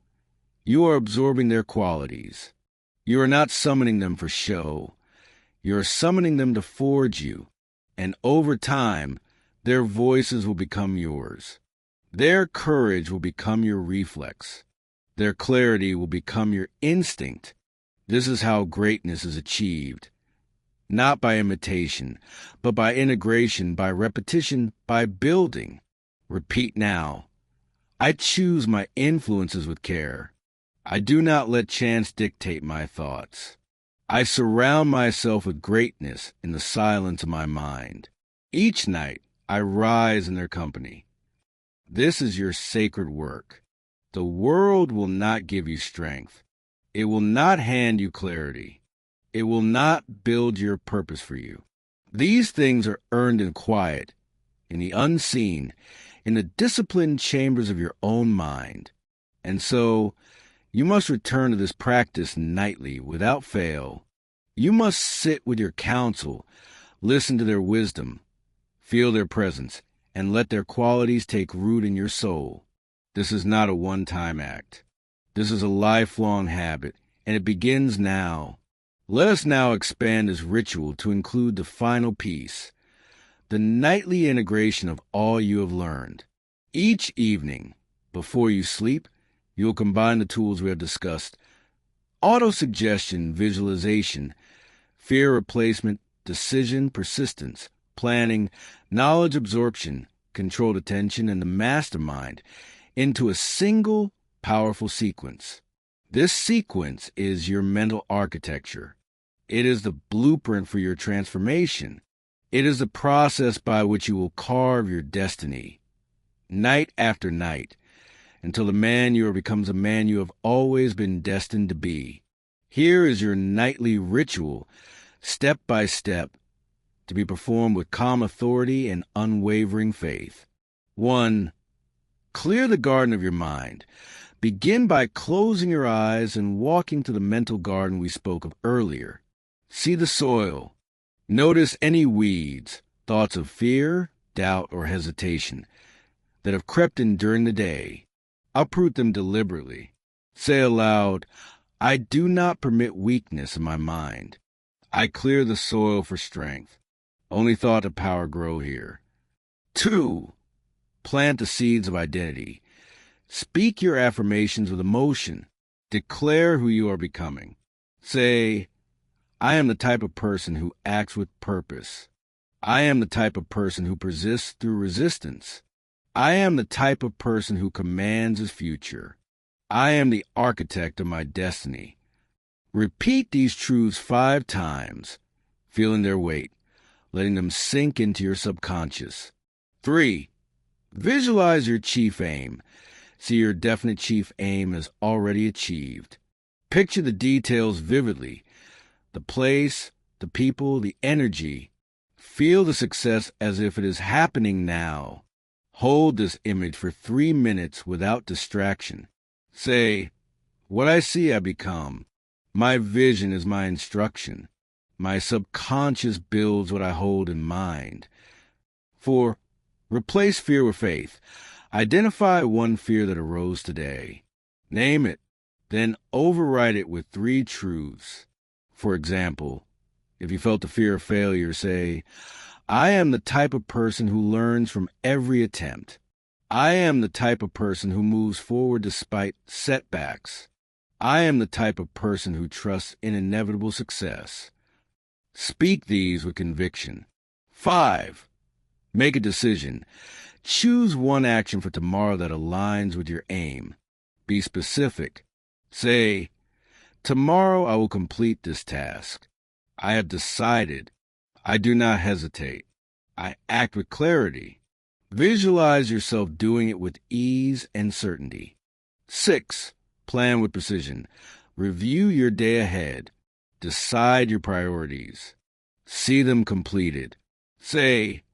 A: You are absorbing their qualities. You are not summoning them for show. You're summoning them to forge you, and over time, their voices will become yours. Their courage will become your reflex. Their clarity will become your instinct. This is how greatness is achieved. Not by imitation, but by integration, by repetition, by building. Repeat now. I choose my influences with care. I do not let chance dictate my thoughts. I surround myself with greatness in the silence of my mind. Each night, I rise in their company. This is your sacred work. The world will not give you strength. It will not hand you clarity. It will not build your purpose for you. These things are earned in quiet, in the unseen, in the disciplined chambers of your own mind. And so, you must return to this practice nightly without fail. You must sit with your counsel, listen to their wisdom, feel their presence, and let their qualities take root in your soul. This is not a one-time act. This is a lifelong habit, and it begins now. Let us now expand this ritual to include the final piece, the nightly integration of all you have learned. Each evening, before you sleep, you'll combine the tools we have discussed: autosuggestion, visualization, fear replacement, decision persistence, planning, knowledge absorption, controlled attention, and the mastermind into a single powerful sequence. This sequence is your mental architecture. It is the blueprint for your transformation. It is the process by which you will carve your destiny, night after night, until the man you are becomes a man you have always been destined to be. Here is your nightly ritual, step by step, to be performed with calm authority and unwavering faith. 1. Clear the garden of your mind. Begin by closing your eyes and walking to the mental garden we spoke of earlier. See the soil. Notice any weeds, thoughts of fear, doubt, or hesitation that have crept in during the day. Uproot them deliberately. Say aloud, I do not permit weakness in my mind. I clear the soil for strength. Only thought of power grow here. 2. Plant the seeds of identity. Speak your affirmations with emotion. Declare who you are becoming. Say, I am the type of person who acts with purpose. I am the type of person who persists through resistance. I am the type of person who commands his future. I am the architect of my destiny. Repeat these truths 5 times, feeling their weight, letting them sink into your subconscious. 3. Visualize your chief aim. See your definite chief aim as already achieved. Picture the details vividly, the place, the people, the energy. Feel the success as if it is happening now. Hold this image for 3 minutes without distraction. Say, what I see I become. My vision is my instruction. My subconscious builds what I hold in mind. 4. Replace fear with faith. Identify one fear that arose today. Name it, then override it with 3 truths. For example, if you felt the fear of failure, say, I am the type of person who learns from every attempt. I am the type of person who moves forward despite setbacks. I am the type of person who trusts in inevitable success. Speak these with conviction. 5. Make a decision. Choose one action for tomorrow that aligns with your aim. Be specific. Say, tomorrow I will complete this task. I have decided. I do not hesitate. I act with clarity. Visualize yourself doing it with ease and certainty. 6. Plan with precision. Review your day ahead. Decide your priorities. See them completed. Say,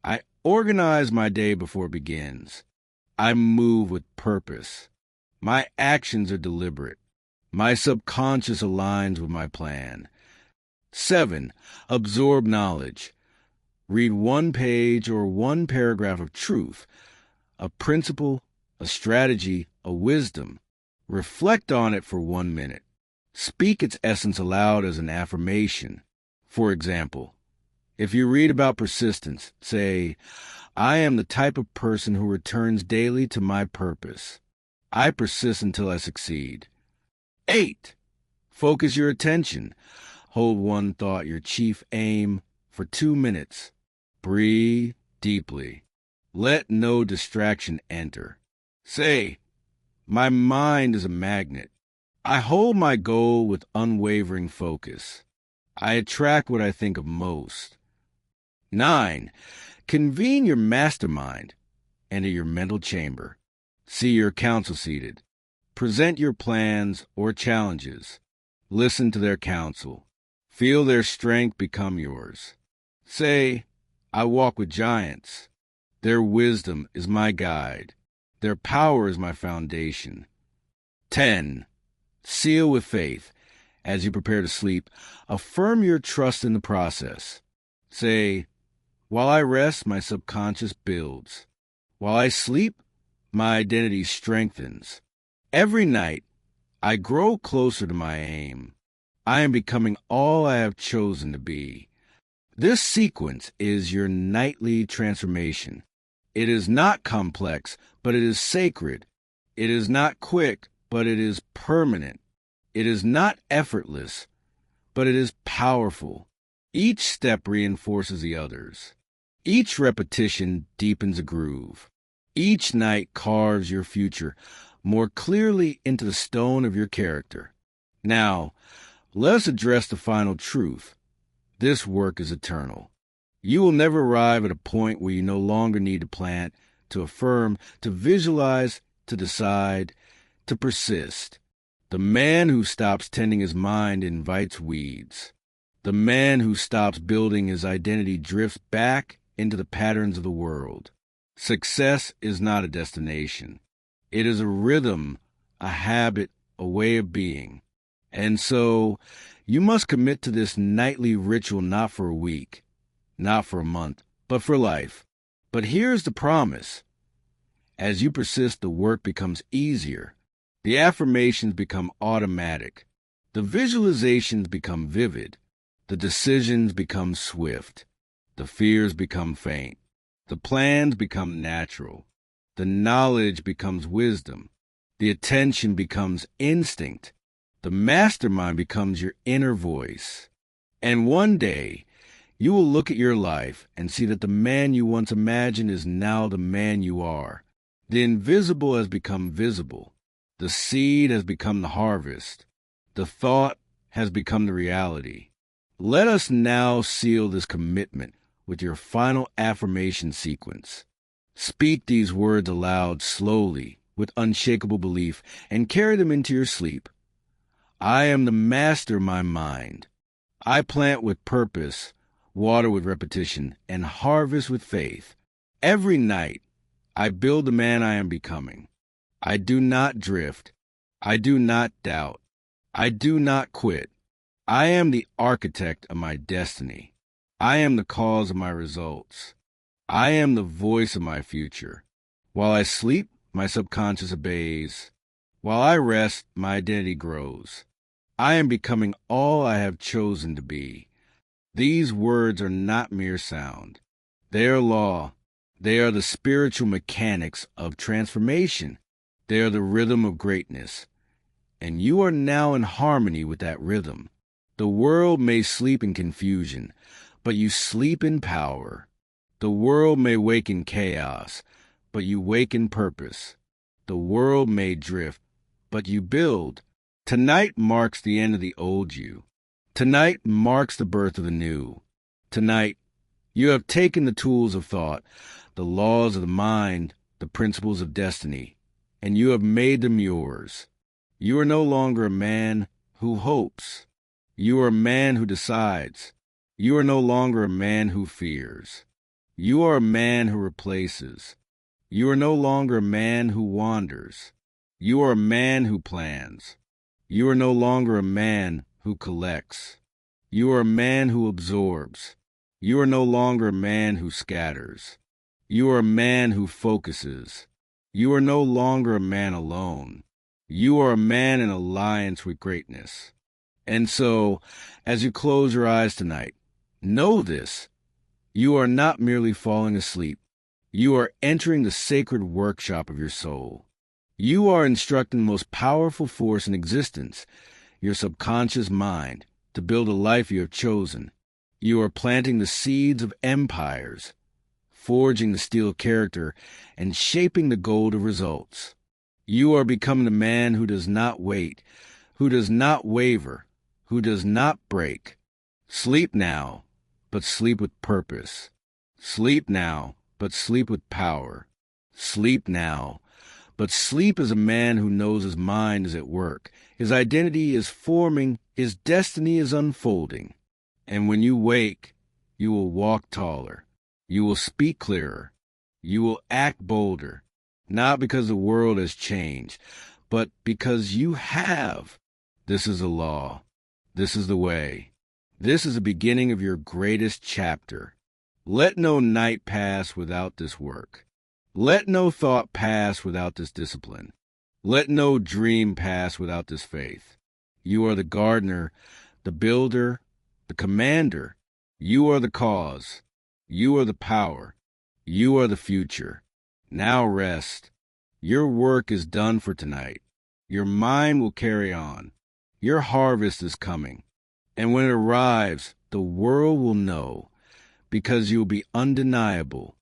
A: I organize my day before it begins. I move with purpose. My actions are deliberate. My subconscious aligns with my plan. 7. Absorb knowledge. Read 1 page or 1 paragraph of truth, a principle, a strategy, a wisdom. Reflect on it for 1 minute. Speak its essence aloud as an affirmation. For example, if you read about persistence, say, I am the type of person who returns daily to my purpose. I persist until I succeed. 8. Focus your attention. Hold one thought, your chief aim, for 2 minutes. Breathe deeply. Let no distraction enter. Say, my mind is a magnet. I hold my goal with unwavering focus. I attract what I think of most. 9. Convene your mastermind. Enter your mental chamber. See your counsel seated. Present your plans or challenges. Listen to their counsel. Feel their strength become yours. Say, I walk with giants. Their wisdom is my guide. Their power is my foundation. 10. Seal with faith. As you prepare to sleep, affirm your trust in the process. Say, while I rest, my subconscious builds. While I sleep, my identity strengthens. Every night, I grow closer to my aim. I am becoming all I have chosen to be. This sequence is your nightly transformation. It is not complex, but it is sacred. It is not quick, but it is permanent. It is not effortless, but it is powerful. Each step reinforces the others. Each repetition deepens a groove. Each night carves your future more clearly into the stone of your character. Now, let us address the final truth. This work is eternal. You will never arrive at a point where you no longer need to plant, to affirm, to visualize, to decide, to persist. The man who stops tending his mind invites weeds. The man who stops building his identity drifts back into the patterns of the world. Success is not a destination. It is a rhythm, a habit, a way of being. And so, you must commit to this nightly ritual not for a week, not for a month, but for life. But here's the promise. As you persist, the work becomes easier. The affirmations become automatic. The visualizations become vivid. The decisions become swift. The fears become faint. The plans become natural. The knowledge becomes wisdom. The attention becomes instinct. The mastermind becomes your inner voice. And one day, you will look at your life and see that the man you once imagined is now the man you are. The invisible has become visible. The seed has become the harvest. The thought has become the reality. Let us now seal this commitment with your final affirmation sequence. Speak these words aloud slowly, with unshakable belief, and carry them into your sleep. I am the master of my mind. I plant with purpose, water with repetition, and harvest with faith. Every night, I build the man I am becoming. I do not drift. I do not doubt. I do not quit. I am the architect of my destiny. I am the cause of my results. I am the voice of my future. While I sleep, my subconscious obeys. While I rest, my identity grows. I am becoming all I have chosen to be. These words are not mere sound. They are law. They are the spiritual mechanics of transformation. They are the rhythm of greatness. And you are now in harmony with that rhythm. The world may sleep in confusion, but you sleep in power. The world may wake in chaos, but you wake in purpose. The world may drift, but you build. Tonight marks the end of the old you. Tonight marks the birth of the new. Tonight, you have taken the tools of thought, the laws of the mind, the principles of destiny, and you have made them yours. You are no longer a man who hopes. You are a man who decides. You are no longer a man who fears. You are a man who replaces. You are no longer a man who wanders. You are a man who plans. You are no longer a man who collects. You are a man who absorbs. You are no longer a man who scatters. You are a man who focuses. You are no longer a man alone. You are a man in alliance with greatness. And so, as you close your eyes tonight, Know this. You are not merely falling asleep. You are entering the sacred workshop of your soul. You are instructing the most powerful force in existence, your subconscious mind, to build a life you have chosen. You are planting the seeds of empires, forging the steel of character, and shaping the gold of results. You are becoming the man who does not wait, who does not waver, who does not break. Sleep now, but sleep with purpose. Sleep now, but sleep with power. Sleep now, but sleep as a man who knows his mind is at work. His identity is forming, his destiny is unfolding. And when you wake, you will walk taller. You will speak clearer. You will act bolder. Not because the world has changed, but because you have. This is the law. This is the way. This is the beginning of your greatest chapter. Let no night pass without this work. Let no thought pass without this discipline. Let no dream pass without this faith. You are the gardener, the builder, the commander. You are the cause. You are the power. You are the future. Now rest. Your work is done for tonight. Your mind will carry on. Your harvest is coming. And when it arrives, the world will know, because you will be undeniable,